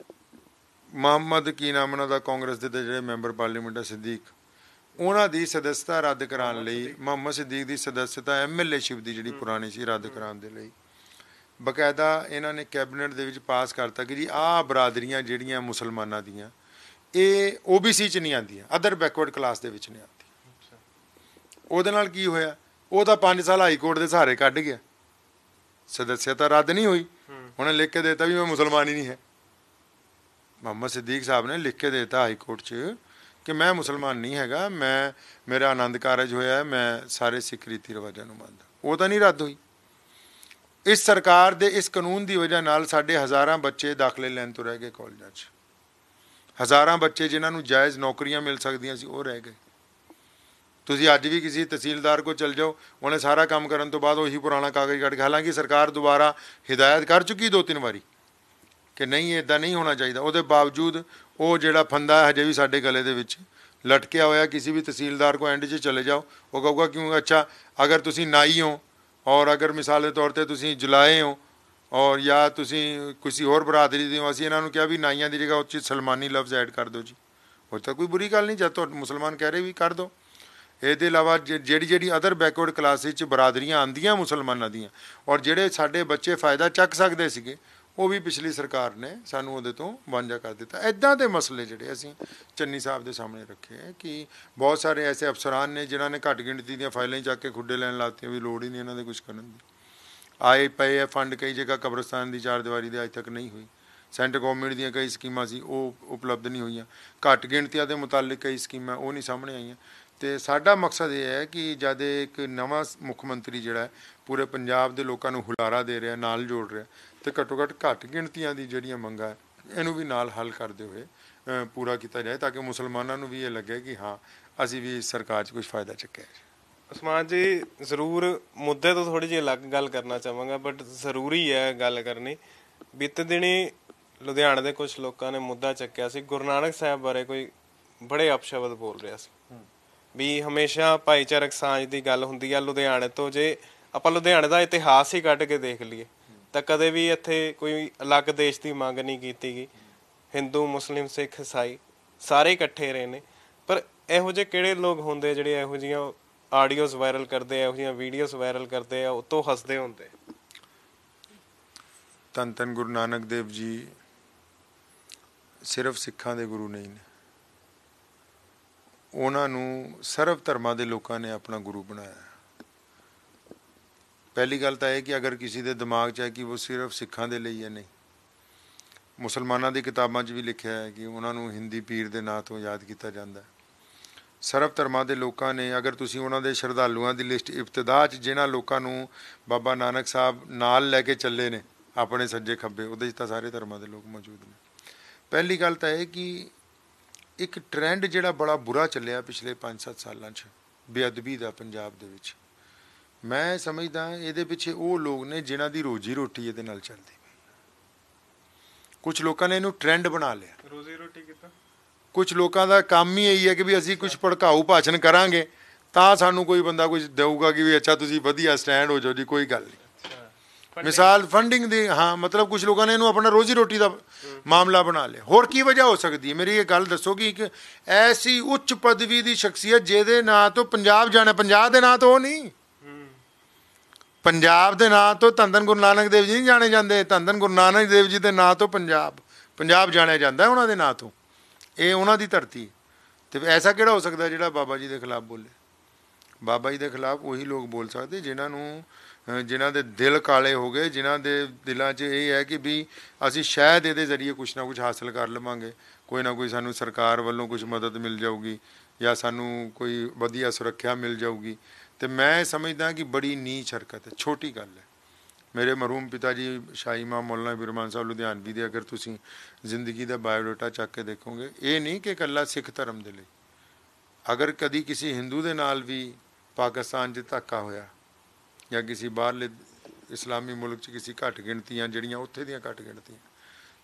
ਮੁਹੰਮਦ ਕੀ ਨਾਮ ਉਹਨਾਂ ਦਾ, ਕਾਂਗਰਸ ਦੇ ਜਿਹੜੇ ਮੈਂਬਰ ਪਾਰਲੀਮੈਂਟ ਹੈ ਸਿੱਦੀਕ, ਉਹਨਾਂ ਦੀ ਸਦੱਸਤਾ ਰੱਦ ਕਰਾਉਣ ਲਈ, ਮੁਹੰਮਦ ਸਿੱਦੀਕ ਦੀ ਸਦੱਸਤਾ MLA-ਸ਼ਿਪ ਦੀ ਜਿਹੜੀ ਪੁਰਾਣੀ ਸੀ ਰੱਦ ਕਰਾਉਣ ਦੇ ਲਈ ਬਕਾਇਦਾ ਇਹਨਾਂ ਨੇ ਕੈਬਨਿਟ ਦੇ ਵਿੱਚ ਪਾਸ ਕਰਤਾ ਕਿ ਜੀ ਆਹ ਬਰਾਦਰੀਆਂ ਜਿਹੜੀਆਂ ਮੁਸਲਮਾਨਾਂ ਦੀਆਂ ਇਹ OBC 'ਚ ਨਹੀਂ ਆਉਂਦੀਆਂ, ਅਦਰ ਬੈਕਵਰਡ ਕਲਾਸ ਦੇ ਵਿੱਚ ਨਹੀਂ ਆਉਂਦੀਆਂ। ਉਹਦੇ ਨਾਲ ਕੀ ਹੋਇਆ? ਉਹ ਤਾਂ 5 ਸਾਲ ਹਾਈ ਕੋਰਟ ਦੇ ਸਹਾਰੇ ਕੱਢ ਗਿਆ, ਸਦੱਸਿਅਤਾ ਰੱਦ ਨਹੀਂ ਹੋਈ। ਉਹਨੇ ਲਿਖ ਕੇ ਦੇਤਾ ਵੀ ਮੈਂ ਮੁਸਲਮਾਨ ਹੀ ਨਹੀਂ ਹੈ। ਮੁਹੰਮਦ ਸਿੱਦੀਕ ਸਾਹਿਬ ਨੇ ਲਿਖ ਕੇ ਦੇਤਾ ਹਾਈ ਕੋਰਟ 'ਚ ਕਿ ਮੈਂ ਮੁਸਲਮਾਨ ਨਹੀਂ ਹੈਗਾ, ਮੇਰਾ ਆਨੰਦ ਕਾਰਜ ਹੋਇਆ ਹੈ, ਮੈਂ ਸਾਰੇ ਸਿੱਖ ਰੀਤੀ ਰਿਵਾਜਾਂ ਨੂੰ ਮੰਨਦਾ। ਉਹ ਤਾਂ ਨਹੀਂ ਰੱਦ ਹੋਈ। ਇਸ ਸਰਕਾਰ ਦੇ ਇਸ ਕਾਨੂੰਨ ਦੀ ਵਜ੍ਹਾ ਨਾਲ ਸਾਡੇ ਹਜ਼ਾਰਾਂ ਬੱਚੇ ਦਾਖਲੇ ਲੈਣ ਤੋਂ ਰਹਿ ਗਏ ਕਾਲਜਾਂ 'ਚ। ਹਜ਼ਾਰਾਂ ਬੱਚੇ ਜਿਨ੍ਹਾਂ ਨੂੰ ਜਾਇਜ਼ ਨੌਕਰੀਆਂ ਮਿਲ ਸਕਦੀਆਂ ਸੀ ਉਹ ਰਹਿ ਗਏ। ਤੁਸੀਂ ਅੱਜ ਵੀ ਕਿਸੇ ਤਹਿਸੀਲਦਾਰ ਕੋਲ ਚਲ ਜਾਓ, ਉਹਨੇ ਸਾਰਾ ਕੰਮ ਕਰਨ ਤੋਂ ਬਾਅਦ ਉਹੀ ਪੁਰਾਣਾ ਕਾਗਜ਼ ਕੱਢ ਕੇ, ਹਾਲਾਂਕਿ ਸਰਕਾਰ ਦੁਬਾਰਾ ਹਿਦਾਇਤ ਕਰ ਚੁੱਕੀ 2-3 ਵਾਰੀ ਕਿ ਨਹੀਂ ਇੱਦਾਂ ਨਹੀਂ ਹੋਣਾ ਚਾਹੀਦਾ, ਉਹਦੇ ਬਾਵਜੂਦ ਉਹ ਜਿਹੜਾ ਫੰਦਾ ਹਜੇ ਵੀ ਸਾਡੇ ਗਲੇ ਦੇ ਵਿੱਚ ਲਟਕਿਆ ਹੋਇਆ। ਕਿਸੇ ਵੀ ਤਹਿਸੀਲਦਾਰ ਕੋ ਐਂਡ 'ਚ ਚਲੇ ਜਾਓ, ਉਹ ਕਹੂਗਾ ਕਿਉਂ, ਅੱਛਾ ਅਗਰ ਤੁਸੀਂ ਨਾਈ ਹੋ ਔਰ ਅਗਰ ਮਿਸਾਲ ਦੇ ਤੌਰ 'ਤੇ ਤੁਸੀਂ ਜੁਲਾਏ ਹੋ ਔਰ ਜਾਂ ਤੁਸੀਂ ਕਿਸੇ ਹੋਰ ਬਰਾਦਰੀ ਦੇ ਹੋ, ਅਸੀਂ ਇਹਨਾਂ ਨੂੰ ਕਿਹਾ ਵੀ ਨਾਈਆਂ ਦੀ ਜਗ੍ਹਾ ਉੱਚ ਸਲਮਾਨੀ ਲਫ਼ਜ਼ ਐਡ ਕਰ ਦਿਓ ਜੀ, ਉਹ ਤਾਂ ਕੋਈ ਬੁਰੀ ਗੱਲ ਨਹੀਂ, ਜਦ ਤੁਹਾਡੇ ਮੁਸਲਮਾਨ ਕਹਿ ਰਹੇ ਵੀ ਕਰ ਦਿਓ। ਇਹਦੇ ਇਲਾਵਾ ਜਿਹੜੀ ਅਦਰ ਬੈਕਵਰਡ ਕਲਾਸ ਵਿੱਚ ਬਰਾਦਰੀਆਂ ਆਉਂਦੀਆਂ ਮੁਸਲਮਾਨਾਂ ਦੀਆਂ ਔਰ ਜਿਹੜੇ ਸਾਡੇ ਬੱਚੇ ਫਾਇਦਾ ਚੱਕ ਸਕਦੇ ਸੀਗੇ, ਉਹ ਵੀ ਪਿਛਲੀ ਸਰਕਾਰ ਨੇ ਸਾਨੂੰ ਉਹਦੇ ਤੋਂ ਵਾਂਝਾ ਕਰ ਦਿੱਤਾ। ਇੱਦਾਂ ਦੇ ਮਸਲੇ ਜਿਹੜੇ ਅਸੀਂ ਚੰਨੀ ਸਾਹਿਬ ਦੇ ਸਾਹਮਣੇ ਰੱਖੇ ਹੈ ਕਿ ਬਹੁਤ ਸਾਰੇ ਐਸੇ ਅਫਸਰਾਨ ਨੇ ਜਿਨ੍ਹਾਂ ਨੇ ਘੱਟ ਗਿਣਤੀ ਦੀਆਂ ਫਾਈਲਾਂ ਚੱਕ ਕੇ ਖੁੱਡੇ ਲੈਣ ਲਾਤੀਆਂ, ਵੀ ਲੋੜ ਹੀ ਨਹੀਂ ਇਹਨਾਂ ਦੇ ਕੁਛ ਕਰਨ ਦੀ। ਆਏ ਪਏ ਹੈ ਫੰਡ, ਕਈ ਜਗ੍ਹਾ ਕਬਰਸਤਾਨ ਦੀ 4 ਦੀਵਾਰੀ ਦੇ ਅੱਜ ਤੱਕ ਨਹੀਂ ਹੋਈ। ਸੈਂਟਰ ਗੌਰਮੈਂਟ ਦੀਆਂ ਕਈ ਸਕੀਮਾਂ ਸੀ ਉਹ ਉਪਲਬਧ ਨਹੀਂ ਹੋਈਆਂ। ਘੱਟ ਗਿਣਤੀਆਂ ਦੇ ਮੁਤਾਲਿਕ ਕਈ ਸਕੀਮਾਂ ਉਹ ਨਹੀਂ ਸਾਹਮਣੇ ਆਈਆਂ। ਅਤੇ ਸਾਡਾ ਮਕਸਦ ਇਹ ਹੈ ਕਿ ਜਦ ਇੱਕ ਨਵਾਂ ਮੁੱਖ ਮੰਤਰੀ ਜਿਹੜਾ ਪੂਰੇ ਪੰਜਾਬ ਦੇ ਲੋਕਾਂ ਨੂੰ ਹੁਲਾਰਾ ਦੇ ਰਿਹਾ, ਨਾਲ ਜੋੜ ਰਿਹਾ, ਅਤੇ ਘੱਟ ਗਿਣਤੀਆਂ ਦੀ ਜਿਹੜੀਆਂ ਮੰਗਾਂ ਹੈ ਇਹਨੂੰ ਵੀ ਨਾਲ ਹੱਲ ਕਰਦੇ ਹੋਏ ਪੂਰਾ ਕੀਤਾ ਜਾਏ ਤਾਂ ਕਿ ਮੁਸਲਮਾਨਾਂ ਨੂੰ ਵੀ ਇਹ ਲੱਗੇ ਕਿ ਹਾਂ ਅਸੀਂ ਵੀ ਇਸ ਸਰਕਾਰ 'ਚ ਕੁਝ ਫਾਇਦਾ ਚੱਕਿਆ ਹੈ। ਉਸਮਾਨ ਜੀ, ਜ਼ਰੂਰ ਮੁੱਦੇ ਤੋਂ ਥੋੜ੍ਹੀ ਜਿਹੀ ਅਲੱਗ ਗੱਲ ਕਰਨਾ ਚਾਹਾਂਗਾ, ਬਟ ਜ਼ਰੂਰੀ ਹੈ ਗੱਲ ਕਰਨੀ। ਬੀਤੇ ਦਿਨੀ ਲੁਧਿਆਣੇ ਦੇ ਕੁਝ ਲੋਕਾਂ ਨੇ ਮੁੱਦਾ ਚੱਕਿਆ ਸੀ, ਗੁਰੂ ਨਾਨਕ ਸਾਹਿਬ ਬਾਰੇ ਕੋਈ ਬੜੇ ਅਪਸ਼ਬਦ ਬੋਲ ਰਿਹਾ ਸੀ ਵੀ ਹਮੇਸ਼ਾ ਭਾਈਚਾਰਕ ਸਾਂਝ ਦੀ ਗੱਲ ਹੁੰਦੀ ਆ ਲੁਧਿਆਣੇ ਤੋਂ। ਜੇ ਆਪਾਂ ਲੁਧਿਆਣੇ ਦਾ ਇਤਿਹਾਸ ਹੀ ਕੱਢ ਕੇ ਦੇਖ ਲਈਏ ਤਾਂ ਕਦੇ ਵੀ ਇੱਥੇ ਕੋਈ ਅਲੱਗ ਦੇਸ਼ ਦੀ ਮੰਗ ਨਹੀਂ ਕੀਤੀ ਗਈ। ਹਿੰਦੂ, ਮੁਸਲਿਮ, ਸਿੱਖ, ਈਸਾਈ ਸਾਰੇ ਇਕੱਠੇ ਰਹੇ ਨੇ। ਪਰ ਇਹੋ ਜਿਹੇ ਕਿਹੜੇ ਲੋਕ ਹੁੰਦੇ ਜਿਹੜੇ ਇਹੋ ਜਿਹੀਆਂ ਆਡੀਓਜ਼ ਵਾਇਰਲ ਕਰਦੇ, ਇਹੋ ਜਿਹੀਆਂ ਵੀਡੀਓਜ਼ ਵਾਇਰਲ ਕਰਦੇ ਆ, ਉਤੋਂ ਹੱਸਦੇ ਹੁੰਦੇ। ਧੰਨ ਗੁਰੂ ਨਾਨਕ ਦੇਵ ਜੀ ਸਿਰਫ ਸਿੱਖਾਂ ਦੇ ਗੁਰੂ ਨਹੀਂ ਨੇ, ਉਹਨਾਂ ਨੂੰ ਸਰਬ ਧਰਮਾਂ ਦੇ ਲੋਕਾਂ ਨੇ ਆਪਣਾ ਗੁਰੂ ਬਣਾਇਆ। ਪਹਿਲੀ ਗੱਲ ਤਾਂ ਇਹ ਕਿ ਅਗਰ ਕਿਸੇ ਦੇ ਦਿਮਾਗ 'ਚ ਹੈ ਕਿ ਉਹ ਸਿਰਫ ਸਿੱਖਾਂ ਦੇ ਲਈ ਹੈ, ਨਹੀਂ। ਮੁਸਲਮਾਨਾਂ ਦੀ ਕਿਤਾਬਾਂ 'ਚ ਵੀ ਲਿਖਿਆ ਹੈ ਕਿ ਉਹਨਾਂ ਨੂੰ ਹਿੰਦੀ ਪੀਰ ਦੇ ਨਾਂ ਤੋਂ ਯਾਦ ਕੀਤਾ ਜਾਂਦਾ ਹੈ। ਸਰਬ ਧਰਮਾਂ ਦੇ ਲੋਕਾਂ ਨੇ, ਅਗਰ ਤੁਸੀਂ ਉਹਨਾਂ ਦੇ ਸ਼ਰਧਾਲੂਆਂ ਦੀ ਲਿਸਟ ਇਬਤਦਾ 'ਚ ਜਿਨ੍ਹਾਂ ਲੋਕਾਂ ਨੂੰ ਬਾਬਾ ਨਾਨਕ ਸਾਹਿਬ ਨਾਲ ਲੈ ਕੇ ਚੱਲੇ ਨੇ ਆਪਣੇ ਸੱਜੇ ਖੱਬੇ, ਉਹਦੇ 'ਚ ਤਾਂ ਸਾਰੇ ਧਰਮਾਂ ਦੇ ਲੋਕ ਮੌਜੂਦ ਨੇ। ਪਹਿਲੀ ਗੱਲ ਤਾਂ ਇਹ ਕਿ ਇੱਕ ਟ੍ਰੈਂਡ ਜਿਹੜਾ ਬੜਾ ਬੁਰਾ ਚੱਲਿਆ ਪਿਛਲੇ 5-7 ਸਾਲਾਂ 'ਚ ਬੇਅਦਬੀ ਦਾ ਪੰਜਾਬ ਦੇ ਵਿੱਚ, ਮੈਂ ਸਮਝਦਾ ਇਹਦੇ ਪਿੱਛੇ ਉਹ ਲੋਕ ਨੇ ਜਿਨ੍ਹਾਂ ਦੀ ਰੋਜੀ ਰੋਟੀ ਇਹਦੇ ਨਾਲ ਚੱਲਦੀ। ਕੁਝ ਲੋਕਾਂ ਨੇ ਇਹਨੂੰ ਟ੍ਰੈਂਡ ਬਣਾ ਲਿਆ। ਰੋਜ਼ੀ ਰੋਟੀ ਕਿੱਦਾਂ? ਕੁਝ ਲੋਕਾਂ ਦਾ ਕੰਮ ਹੀ ਇਹੀ ਹੈ ਕਿ ਵੀ ਅਸੀਂ ਕੁਝ ਭੜਕਾਊ ਭਾਸ਼ਣ ਕਰਾਂਗੇ ਤਾਂ ਸਾਨੂੰ ਕੋਈ ਬੰਦਾ ਕੁਝ ਦੇਊਗਾ ਕਿ ਵੀ ਅੱਛਾ ਤੁਸੀਂ ਵਧੀਆ ਸਟੈਂਡ ਹੋ ਜਾਓ ਜੀ, ਕੋਈ ਗੱਲ ਨਹੀਂ। ਮਿਸਾਲ ਫੰਡਿੰਗ ਦੀ, ਹਾਂ, ਮਤਲਬ ਕੁਝ ਲੋਕਾਂ ਨੇ ਇਹਨੂੰ ਆਪਣਾ ਰੋਜ਼ੀ ਰੋਟੀ ਦਾ ਮਾਮਲਾ ਬਣਾ ਲਿਆ। ਹੋਰ ਕੀ ਵਜ੍ਹਾ ਹੋ ਸਕਦੀ ਹੈ? ਮੇਰੀ ਇਹ ਗੱਲ ਦੱਸੋ ਕਿ ਇੱਕ ਐਸੀ ਉੱਚ ਪਦਵੀ ਦੀ ਸ਼ਖਸੀਅਤ ਜਿਹਦੇ ਨਾਂ ਤੋਂ ਪੰਜਾਬ ਜਾਣਿਆ, ਪੰਜਾਬ ਦੇ ਨਾਂ ਤੋਂ ਉਹ ਨਹੀਂ, ਪੰਜਾਬ ਦੇ ਨਾਂ ਤੋਂ ਧੰਨ ਧੰਨ ਗੁਰੂ ਨਾਨਕ ਦੇਵ ਜੀ ਨਹੀਂ ਜਾਣੇ ਜਾਂਦੇ, ਧੰਨ ਧੰਨ ਗੁਰੂ ਨਾਨਕ ਦੇਵ ਜੀ ਦੇ ਨਾਂ ਤੋਂ ਪੰਜਾਬ ਜਾਣਿਆ ਜਾਂਦਾ ਉਹਨਾਂ ਦੇ ਨਾਂ ਤੋਂ। ਇਹ ਉਹਨਾਂ ਦੀ ਧਰਤੀ। ਤੇ ਐਸਾ ਕਿਹੜਾ ਹੋ ਸਕਦਾ ਜਿਹੜਾ ਬਾਬਾ ਜੀ ਦੇ ਖਿਲਾਫ ਬੋਲੇ? ਬਾਬਾ ਜੀ ਦੇ ਖਿਲਾਫ ਉਹੀ ਲੋਕ ਬੋਲ ਸਕਦੇ ਜਿਨ੍ਹਾਂ ਦੇ ਦਿਲ ਕਾਲੇ ਹੋ ਗਏ, ਜਿਨ੍ਹਾਂ ਦੇ ਦਿਲਾਂ 'ਚ ਇਹ ਹੈ ਕਿ ਵੀ ਅਸੀਂ ਸ਼ਾਇਦ ਇਹਦੇ ਜ਼ਰੀਏ ਕੁਛ ਨਾ ਕੁਛ ਹਾਸਲ ਕਰ ਲਵਾਂਗੇ, ਕੋਈ ਨਾ ਕੋਈ ਸਾਨੂੰ ਸਰਕਾਰ ਵੱਲੋਂ ਕੁਛ ਮਦਦ ਮਿਲ ਜਾਊਗੀ ਜਾਂ ਸਾਨੂੰ ਕੋਈ ਵਧੀਆ ਸੁਰੱਖਿਆ ਮਿਲ ਜਾਊਗੀ। ਤੇ ਮੈਂ ਸਮਝਦਾ ਕਿ ਬੜੀ ਨੀਚ ਹਰਕਤ ਹੈ, ਛੋਟੀ ਗੱਲ ਹੈ। ਮੇਰੇ ਮਰਹੂਮ ਪਿਤਾ ਜੀ ਸ਼ਾਹੀ ਇਮਾਮ ਮੌਲਾਨਾ ਬਿਰਮਾਨ ਸਾਹਿਬ ਲੁਧਿਆਣਵੀ ਦੇ ਅਗਰ ਤੁਸੀਂ ਜ਼ਿੰਦਗੀ ਦਾ ਬਾਇਓਡਾਟਾ ਚੱਕ ਕੇ ਦੇਖੋਗੇ, ਇਹ ਨਹੀਂ ਕਿ ਇਕੱਲਾ ਸਿੱਖ ਧਰਮ ਦੇ ਲਈ। ਅਗਰ ਕਦੀ ਕਿਸੇ ਹਿੰਦੂ ਦੇ ਨਾਲ ਵੀ ਪਾਕਿਸਤਾਨ 'ਚ ਧੱਕਾ ਹੋਇਆ ਜਾਂ ਕਿਸੇ ਬਾਹਰਲੇ ਇਸਲਾਮੀ ਮੁਲਕ 'ਚ ਕਿਸੇ ਘੱਟ ਗਿਣਤੀਆਂ ਜਿਹੜੀਆਂ ਉੱਥੇ ਦੀਆਂ ਘੱਟ ਗਿਣਤੀਆਂ,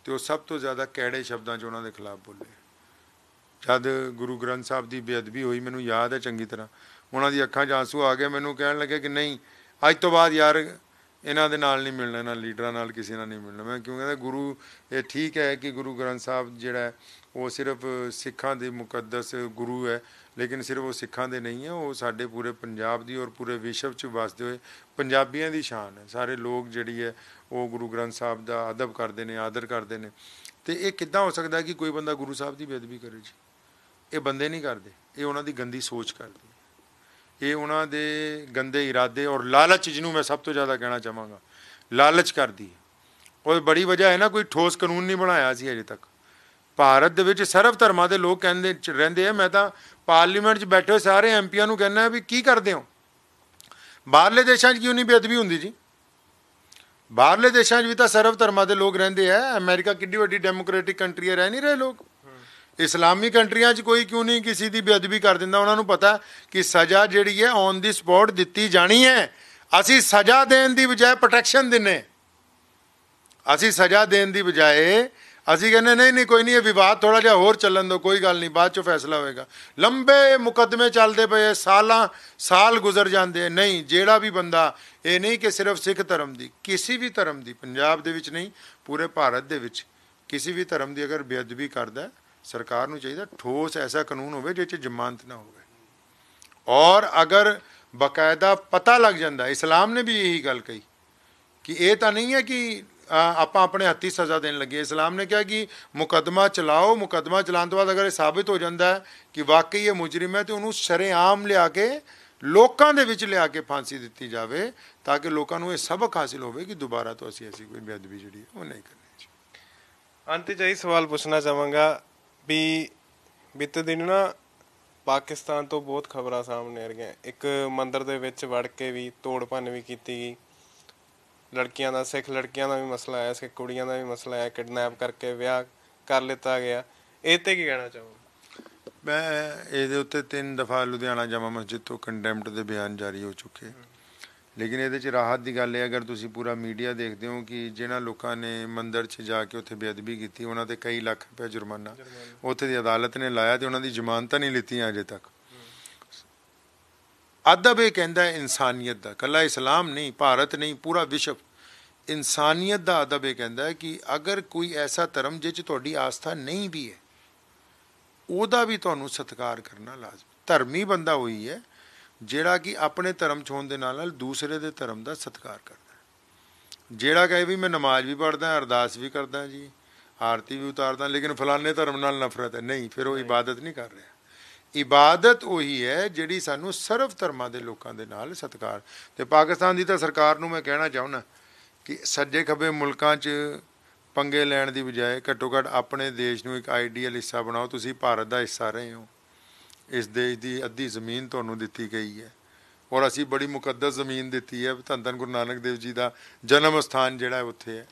ਤੇ ਉਹ ਸਭ ਤੋਂ ਜ਼ਿਆਦਾ ਕੈੜੇ ਸ਼ਬਦਾਂ 'ਚ ਉਹਨਾਂ ਦੇ ਖਿਲਾਫ ਬੋਲੇ। ਜਦ ਗੁਰੂ ਗ੍ਰੰਥ ਸਾਹਿਬ ਦੀ ਬੇਅਦਬੀ ਹੋਈ, ਮੈਨੂੰ ਯਾਦ ਹੈ ਚੰਗੀ ਤਰ੍ਹਾਂ, ਉਹਨਾਂ ਦੀ ਅੱਖਾਂ 'ਚ ਆਂਸੂ ਆ ਗਏ। ਮੈਨੂੰ ਕਹਿਣ ਲੱਗੇ ਕਿ ਨਹੀਂ, ਅੱਜ ਤੋਂ ਬਾਅਦ ਯਾਰ ਇਹਨਾਂ ਦੇ ਨਾਲ ਨਹੀਂ ਮਿਲਣਾ, ਇਹਨਾਂ ਲੀਡਰਾਂ ਨਾਲ ਕਿਸੇ ਨਾਲ ਨਹੀਂ ਮਿਲਣਾ। ਮੈਂ ਕਿਉਂ ਕਹਿੰਦਾ, ਗੁਰੂ, ਇਹ ਠੀਕ ਹੈ ਕਿ ਗੁਰੂ ਗ੍ਰੰਥ ਸਾਹਿਬ ਜਿਹੜਾ ਉਹ ਸਿਰਫ ਸਿੱਖਾਂ ਦੇ ਮੁਕੱਦਸ ਗੁਰੂ ਹੈ, ਲੇਕਿਨ ਸਿਰਫ ਉਹ ਸਿੱਖਾਂ ਦੇ ਨਹੀਂ ਹੈ, ਉਹ ਸਾਡੇ ਪੂਰੇ ਪੰਜਾਬ ਦੀ ਔਰ ਪੂਰੇ ਵਿਸ਼ਵ 'ਚ ਵਸਦੇ ਹੋਏ ਪੰਜਾਬੀਆਂ ਦੀ ਸ਼ਾਨ ਹੈ। ਸਾਰੇ ਲੋਕ ਜਿਹੜੀ ਹੈ ਉਹ ਗੁਰੂ ਗ੍ਰੰਥ ਸਾਹਿਬ ਦਾ ਅਦਬ ਕਰਦੇ ਨੇ, ਆਦਰ ਕਰਦੇ ਨੇ। ਤੇ ਇਹ ਕਿੱਦਾਂ ਹੋ ਸਕਦਾ ਕਿ ਕੋਈ ਬੰਦਾ ਗੁਰੂ ਸਾਹਿਬ ਦੀ ਬੇਅਦਬੀ ਕਰੇ ਜੀ? ਇਹ ਬੰਦੇ ਨਹੀਂ ਕਰਦੇ, ਇਹ ਉਹਨਾਂ ਦੀ ਗੰਦੀ ਸੋਚ ਕਰਦੀ ਹੈ, ਇਹ ਉਹਨਾਂ ਦੇ ਗੰਦੇ ਇਰਾਦੇ ਔਰ ਲਾਲਚ, ਜਿਹਨੂੰ ਮੈਂ ਸਭ ਤੋਂ ਜ਼ਿਆਦਾ ਕਹਿਣਾ ਚਾਹਾਂਗਾ, ਲਾਲਚ ਕਰਦੀ ਹੈ। ਉਹ ਬੜੀ ਵਜ੍ਹਾ ਹੈ ਨਾ, ਕੋਈ ਠੋਸ ਕਾਨੂੰਨ ਨਹੀਂ ਬਣਾਇਆ ਸੀ ਅਜੇ ਤੱਕ। ਭਾਰਤ ਦੇ ਵਿੱਚ ਸਰਬ ਧਰਮਾਂ ਦੇ ਲੋਕ ਕਹਿੰਦੇ ਰਹਿੰਦੇ ਆ। ਮੈਂ ਤਾਂ ਪਾਰਲੀਮੈਂਟ 'ਚ ਬੈਠੇ ਹੋਏ ਸਾਰੇ ਐਮਪੀਆਂ ਨੂੰ ਕਹਿੰਦਾ ਵੀ ਕੀ ਕਰਦੇ ਹੋ? ਬਾਹਰਲੇ ਦੇਸ਼ਾਂ 'ਚ ਕਿਉਂ ਨਹੀਂ ਬੇਅਦਬੀ ਹੁੰਦੀ ਜੀ? ਬਾਹਰਲੇ ਦੇਸ਼ਾਂ 'ਚ ਵੀ ਤਾਂ ਸਰਬ ਧਰਮਾਂ ਦੇ ਲੋਕ ਰਹਿੰਦੇ ਆ। ਅਮਰੀਕਾ ਕਿੱਡੀ ਵੱਡੀ ਡੈਮੋਕ੍ਰੇਟਿਕ ਕੰਟਰੀ ਹੈ, ਰਹਿ ਨਹੀਂ ਰਹੇ ਲੋਕ? ਇਸਲਾਮੀ ਕੰਟਰੀਆਂ 'ਚ ਕੋਈ ਕਿਉਂ ਨਹੀਂ ਕਿਸੇ ਦੀ ਬੇਅਦਬੀ ਕਰ ਦਿੰਦਾ? ਉਹਨਾਂ ਨੂੰ ਪਤਾ ਕਿ ਸਜ਼ਾ ਜਿਹੜੀ ਹੈ ਔਨ ਦੀ ਸਪੌਟ ਦਿੱਤੀ ਜਾਣੀ ਹੈ। ਅਸੀਂ ਸਜ਼ਾ ਦੇਣ ਦੀ ਬਜਾਏ ਪ੍ਰੋਟੈਕਸ਼ਨ ਦਿੰਦੇ। ਅਸੀਂ ਸਜ਼ਾ ਦੇਣ ਦੀ ਬਜਾਏ ਅਸੀਂ ਕਹਿੰਦੇ ਨਹੀਂ ਕੋਈ ਨਹੀਂ, ਇਹ ਵਿਵਾਦ ਥੋੜ੍ਹਾ ਜਿਹਾ ਹੋਰ ਚੱਲਣ ਦਿਓ, ਕੋਈ ਗੱਲ ਨਹੀਂ, ਬਾਅਦ 'ਚੋਂ ਫੈਸਲਾ ਹੋਏਗਾ। ਲੰਬੇ ਮੁਕੱਦਮੇ ਚੱਲਦੇ ਪਏ, ਸਾਲ ਗੁਜ਼ਰ ਜਾਂਦੇ। ਨਹੀਂ, ਜਿਹੜਾ ਵੀ ਬੰਦਾ, ਇਹ ਨਹੀਂ ਕਿ ਸਿਰਫ ਸਿੱਖ ਧਰਮ ਦੀ, ਕਿਸੇ ਵੀ ਧਰਮ ਦੀ, ਪੰਜਾਬ ਦੇ ਵਿੱਚ ਨਹੀਂ ਪੂਰੇ ਭਾਰਤ ਦੇ ਵਿੱਚ ਕਿਸੇ ਵੀ ਧਰਮ ਦੀ ਅਗਰ ਬੇਅਦਬੀ ਕਰਦਾ, ਸਰਕਾਰ ਨੂੰ ਚਾਹੀਦਾ ਠੋਸ ਐਸਾ ਕਾਨੂੰਨ ਹੋਵੇ ਜਿਹਦੇ 'ਚ ਜ਼ਮਾਨਤ ਨਾ ਹੋਵੇ। ਔਰ ਅਗਰ ਬਾਕਾਇਦਾ ਪਤਾ ਲੱਗ ਜਾਂਦਾ, ਇਸਲਾਮ ਨੇ ਵੀ ਇਹੀ ਗੱਲ ਕਹੀ ਕਿ ਇਹ ਤਾਂ ਨਹੀਂ ਹੈ ਕਿ ਆਪਾਂ ਆਪਣੇ ਹੱਥੀਂ ਸਜ਼ਾ ਦੇਣ ਲੱਗੇ। ਇਸਲਾਮ ਨੇ ਕਿਹਾ ਕਿ ਮੁਕੱਦਮਾ ਚਲਾਓ, ਮੁਕੱਦਮਾ ਚਲਾਉਣ ਤੋਂ ਬਾਅਦ ਅਗਰ ਇਹ ਸਾਬਿਤ ਹੋ ਜਾਂਦਾ ਹੈ ਕਿ ਵਾਕਈ ਇਹ ਮੁਜਰਿਮ ਹੈ, ਤੇ ਉਹਨੂੰ ਸ਼ਰੇਆਮ ਲਿਆ ਕੇ ਲੋਕਾਂ ਦੇ ਵਿੱਚ ਲਿਆ ਕੇ ਫਾਂਸੀ ਦਿੱਤੀ ਜਾਵੇ, ਤਾਂ ਕਿ ਲੋਕਾਂ ਨੂੰ ਇਹ ਸਬਕ ਹਾਸਿਲ ਹੋਵੇ ਕਿ ਦੁਬਾਰਾ ਤੋਂ ਅਸੀਂ ਐਸੀ ਕੋਈ ਬੇਅਦਬੀ ਜਿਹੜੀ ਉਹ ਨਹੀਂ ਕਰਨੀ। ਅੰਤ 'ਚ ਇਹ ਸਵਾਲ ਪੁੱਛਣਾ ਚਾਹਾਂਗਾ ਵੀ ਬੀਤੇ ਦਿਨ ਨਾ ਪਾਕਿਸਤਾਨ ਤੋਂ ਬਹੁਤ ਖਬਰਾਂ ਸਾਹਮਣੇ ਆ ਰਹੀਆਂ। ਇੱਕ ਮੰਦਿਰ ਦੇ ਵਿੱਚ ਵੜ ਕੇ ਵੀ ਤੋੜ ਭੰਨ ਵੀ ਕੀਤੀ ਗਈ। ਲੜਕੀਆਂ ਦਾ, ਸਿੱਖ ਲੜਕੀਆਂ ਦਾ ਵੀ ਮਸਲਾ ਆਇਆ, ਸਿੱਖ ਕੁੜੀਆਂ ਦਾ ਵੀ ਮਸਲਾ ਆਇਆ, ਕਿਡਨੈਪ ਕਰਕੇ ਵਿਆਹ ਕਰ ਲਿੱਤਾ ਗਿਆ। ਇਹ 'ਤੇ ਕੀ ਕਹਿਣਾ ਚਾਹੋਗੇ? ਮੈਂ ਇਹਦੇ ਉੱਤੇ 3 ਦਫਾ ਲੁਧਿਆਣਾ ਜਾਮਾ ਮਸਜਿਦ ਤੋਂ ਕੰਡੈਮਡ ਦੇ ਬਿਆਨ ਜਾਰੀ ਹੋ ਚੁੱਕੇ। ਲੇਕਿਨ ਇਹਦੇ 'ਚ ਰਾਹਤ ਦੀ ਗੱਲ ਹੈ, ਅਗਰ ਤੁਸੀਂ ਪੂਰਾ ਮੀਡੀਆ ਦੇਖਦੇ ਹੋ ਕਿ ਜਿਹਨਾਂ ਲੋਕਾਂ ਨੇ ਮੰਦਿਰ 'ਚ ਜਾ ਕੇ ਉੱਥੇ ਬੇਅਦਬੀ ਕੀਤੀ, ਉਹਨਾਂ 'ਤੇ ਕਈ ਲੱਖ ਰੁਪਏ ਜੁਰਮਾਨਾ ਉੱਥੇ ਦੀ ਅਦਾਲਤ ਨੇ ਲਾਇਆ, ਤੇ ਉਹਨਾਂ ਦੀ ਜ਼ਮਾਨਤਾਂ ਨਹੀਂ ਲਿੱਤੀਆਂ ਅਜੇ ਤੱਕ। ਅਦਬ ਇਹ ਕਹਿੰਦਾ ਹੈ ਇਨਸਾਨੀਅਤ ਦਾ, ਇਕੱਲਾ ਇਸਲਾਮ ਨਹੀਂ, ਭਾਰਤ ਨਹੀਂ, ਪੂਰਾ ਵਿਸ਼ਵ, ਇਨਸਾਨੀਅਤ ਦਾ ਅਦਬ ਇਹ ਕਹਿੰਦਾ ਹੈ ਕਿ ਅਗਰ ਕੋਈ ਐਸਾ ਧਰਮ ਜਿਹ 'ਚ ਤੁਹਾਡੀ ਆਸਥਾ ਨਹੀਂ ਵੀ ਹੈ, ਉਹਦਾ ਵੀ ਤੁਹਾਨੂੰ ਸਤਿਕਾਰ ਕਰਨਾ ਲਾਜ਼ਮੀ। ਧਰਮੀ ਬੰਦਾ ਉਹੀ ਹੈ ਜਿਹੜਾ ਕਿ ਆਪਣੇ ਧਰਮ 'ਚ ਹੋਣ ਦੇ ਨਾਲ ਨਾਲ ਦੂਸਰੇ ਦੇ ਧਰਮ ਦਾ ਸਤਿਕਾਰ ਕਰਦਾ। ਜਿਹੜਾ ਕਹੇ ਵੀ ਮੈਂ ਨਮਾਜ਼ ਵੀ ਪੜ੍ਹਦਾ, ਅਰਦਾਸ ਵੀ ਕਰਦਾ ਜੀ, ਆਰਤੀ ਵੀ ਉਤਾਰਦਾ, ਲੇਕਿਨ ਫਲਾਣੇ ਧਰਮ ਨਾਲ ਨਫ਼ਰਤ ਹੈ, ਨਹੀਂ, ਫਿਰ ਉਹ ਇਬਾਦਤ ਨਹੀਂ ਕਰ ਰਿਹਾ। ਇਬਾਦਤ ਉਹੀ ਹੈ ਜਿਹੜੀ ਸਾਨੂੰ ਸਰਵ ਧਰਮਾਂ ਦੇ ਲੋਕਾਂ ਦੇ ਨਾਲ ਸਤਿਕਾਰ। ਤੇ ਪਾਕਿਸਤਾਨ ਦੀ ਤਾਂ ਸਰਕਾਰ ਨੂੰ ਮੈਂ ਕਹਿਣਾ ਚਾਹੁੰਦਾ ਕਿ ਸੱਜੇ ਖੱਬੇ ਮੁਲਕਾਂ 'ਚ ਪੰਗੇ ਲੈਣ ਦੀ ਬਜਾਏ ਘੱਟੋ ਘੱਟ ਆਪਣੇ ਦੇਸ਼ ਨੂੰ ਇੱਕ ਆਈਡੀਅਲ ਹਿੱਸਾ ਬਣਾਓ। ਤੁਸੀਂ ਭਾਰਤ ਦਾ ਹਿੱਸਾ ਰਹੇ ਹੋ, ਇਸ ਦੇਸ਼ ਦੀ ਅੱਧੀ ਜ਼ਮੀਨ ਤੁਹਾਨੂੰ ਦਿੱਤੀ ਗਈ ਹੈ ਔਰ ਅਸੀਂ ਬੜੀ ਮੁਕੱਦਸ ਜ਼ਮੀਨ ਦਿੱਤੀ ਹੈ। ਧੰਨ ਧੰਨ ਗੁਰੂ ਨਾਨਕ ਦੇਵ ਜੀ ਦਾ ਜਨਮ ਸਥਾਨ ਜਿਹੜਾ ਉੱਥੇ ਹੈ,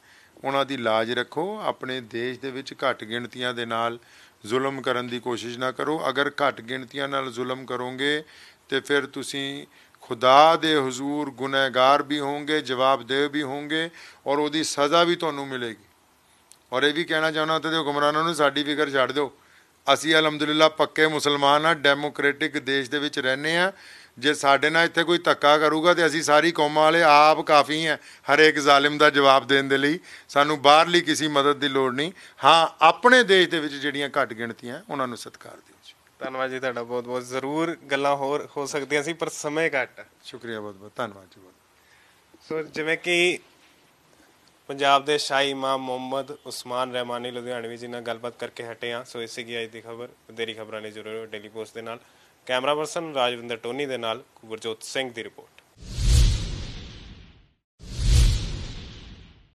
ਉਹਨਾਂ ਦੀ ਲਾਜ ਰੱਖੋ। ਆਪਣੇ ਦੇਸ਼ ਦੇ ਵਿੱਚ ਘੱਟ ਗਿਣਤੀਆਂ ਦੇ ਨਾਲ ਜ਼ੁਲਮ ਕਰਨ ਦੀ ਕੋਸ਼ਿਸ਼ ਨਾ ਕਰੋ। ਅਗਰ ਘੱਟ ਗਿਣਤੀਆਂ ਨਾਲ ਜ਼ੁਲਮ ਕਰੋਗੇ ਤੇ ਫਿਰ ਤੁਸੀਂ ਖੁਦਾ ਦੇ ਹਜ਼ੂਰ ਗੁਨਹਗਾਰ ਵੀ ਹੋਵੋਗੇ, ਜਵਾਬਦੇਹ ਵੀ ਹੋਵੋਗੇ ਔਰ ਉਹਦੀ ਸਜ਼ਾ ਵੀ ਤੁਹਾਨੂੰ ਮਿਲੇਗੀ। ਔਰ ਇਹ ਵੀ ਕਹਿਣਾ ਚਾਹੁੰਦਾ ਉੱਥੇ ਦੇ ਹੁਕਮਰਾਨਾਂ ਨੂੰ, ਸਾਡੀ ਫਿਕਰ ਛੱਡ ਦਿਓ, ਅਸੀਂ ਅਲਹਮਦੁਲਿਲਾ ਪੱਕੇ ਮੁਸਲਮਾਨ ਹਾਂ, ਡੈਮੋਕ੍ਰੈਟਿਕ ਦੇਸ਼ ਦੇ ਵਿੱਚ ਰਹਿੰਦੇ ਹਾਂ। ਜੇ ਸਾਡੇ ਨਾਲ ਇੱਥੇ ਕੋਈ ਧੱਕਾ ਕਰੂਗਾ ਤੇ ਅਸੀਂ ਸਾਰੀ ਕੌਮਾਂ ਵਾਲੇ ਆਪ ਕਾਫੀ ਹੈ ਹਰੇਕ ਜ਼ਾਲਿਮ ਦਾ ਜਵਾਬ ਦੇਣ ਦੇ ਲਈ। ਸਾਨੂੰ ਬਾਹਰਲੀ ਕਿਸੇ ਮਦਦ ਦੀ ਲੋੜ ਨਹੀਂ। ਹਾਂ, ਆਪਣੇ ਦੇਸ਼ ਦੇ ਵਿੱਚ ਜਿਹੜੀਆਂ ਘੱਟ ਗਿਣਤੀਆਂ ਉਹਨਾਂ ਨੂੰ ਸਤਿਕਾਰ ਦਿਓ ਜੀ। ਧੰਨਵਾਦ ਜੀ ਤੁਹਾਡਾ ਬਹੁਤ ਬਹੁਤ। ਜ਼ਰੂਰ ਗੱਲਾਂ ਹੋਰ ਹੋ ਸਕਦੀਆਂ ਸੀ ਪਰ ਸਮੇਂ ਘੱਟ। ਸ਼ੁਕਰੀਆ, ਬਹੁਤ ਬਹੁਤ ਧੰਨਵਾਦ ਜੀ। ਸੋ ਜਿਵੇਂ ਕਿ ਪੰਜਾਬ ਦੇ ਸ਼ਾਹੀ ਇਮਾਮ ਮੁਹੰਮਦ ਉਸਮਾਨ ਰਹਿਮਾਨੀ ਲੁਧਿਆਣਵੀ ਜੀ ਨਾਲ ਗੱਲਬਾਤ ਕਰਕੇ ਹਟੇ ਹਾਂ। ਸੋ ਇਹ ਸੀਗੀ ਅੱਜ ਦੀ ਖਬਰ। ਵਧੇਰੀ ਖਬਰਾਂ ਲਈ ਜੁੜੇ ਰਹੋ ਡੇਲੀ ਪੋਸਟ ਦੇ ਨਾਲ। ਕੈਮਰਾ ਪਰਸਨ ਰਾਜਵਿੰਦਰ ਟੋਨੀ ਦੇ ਨਾਲ ਗੁਰਜੋਤ ਸਿੰਘ ਦੀ ਰਿਪੋਰਟ।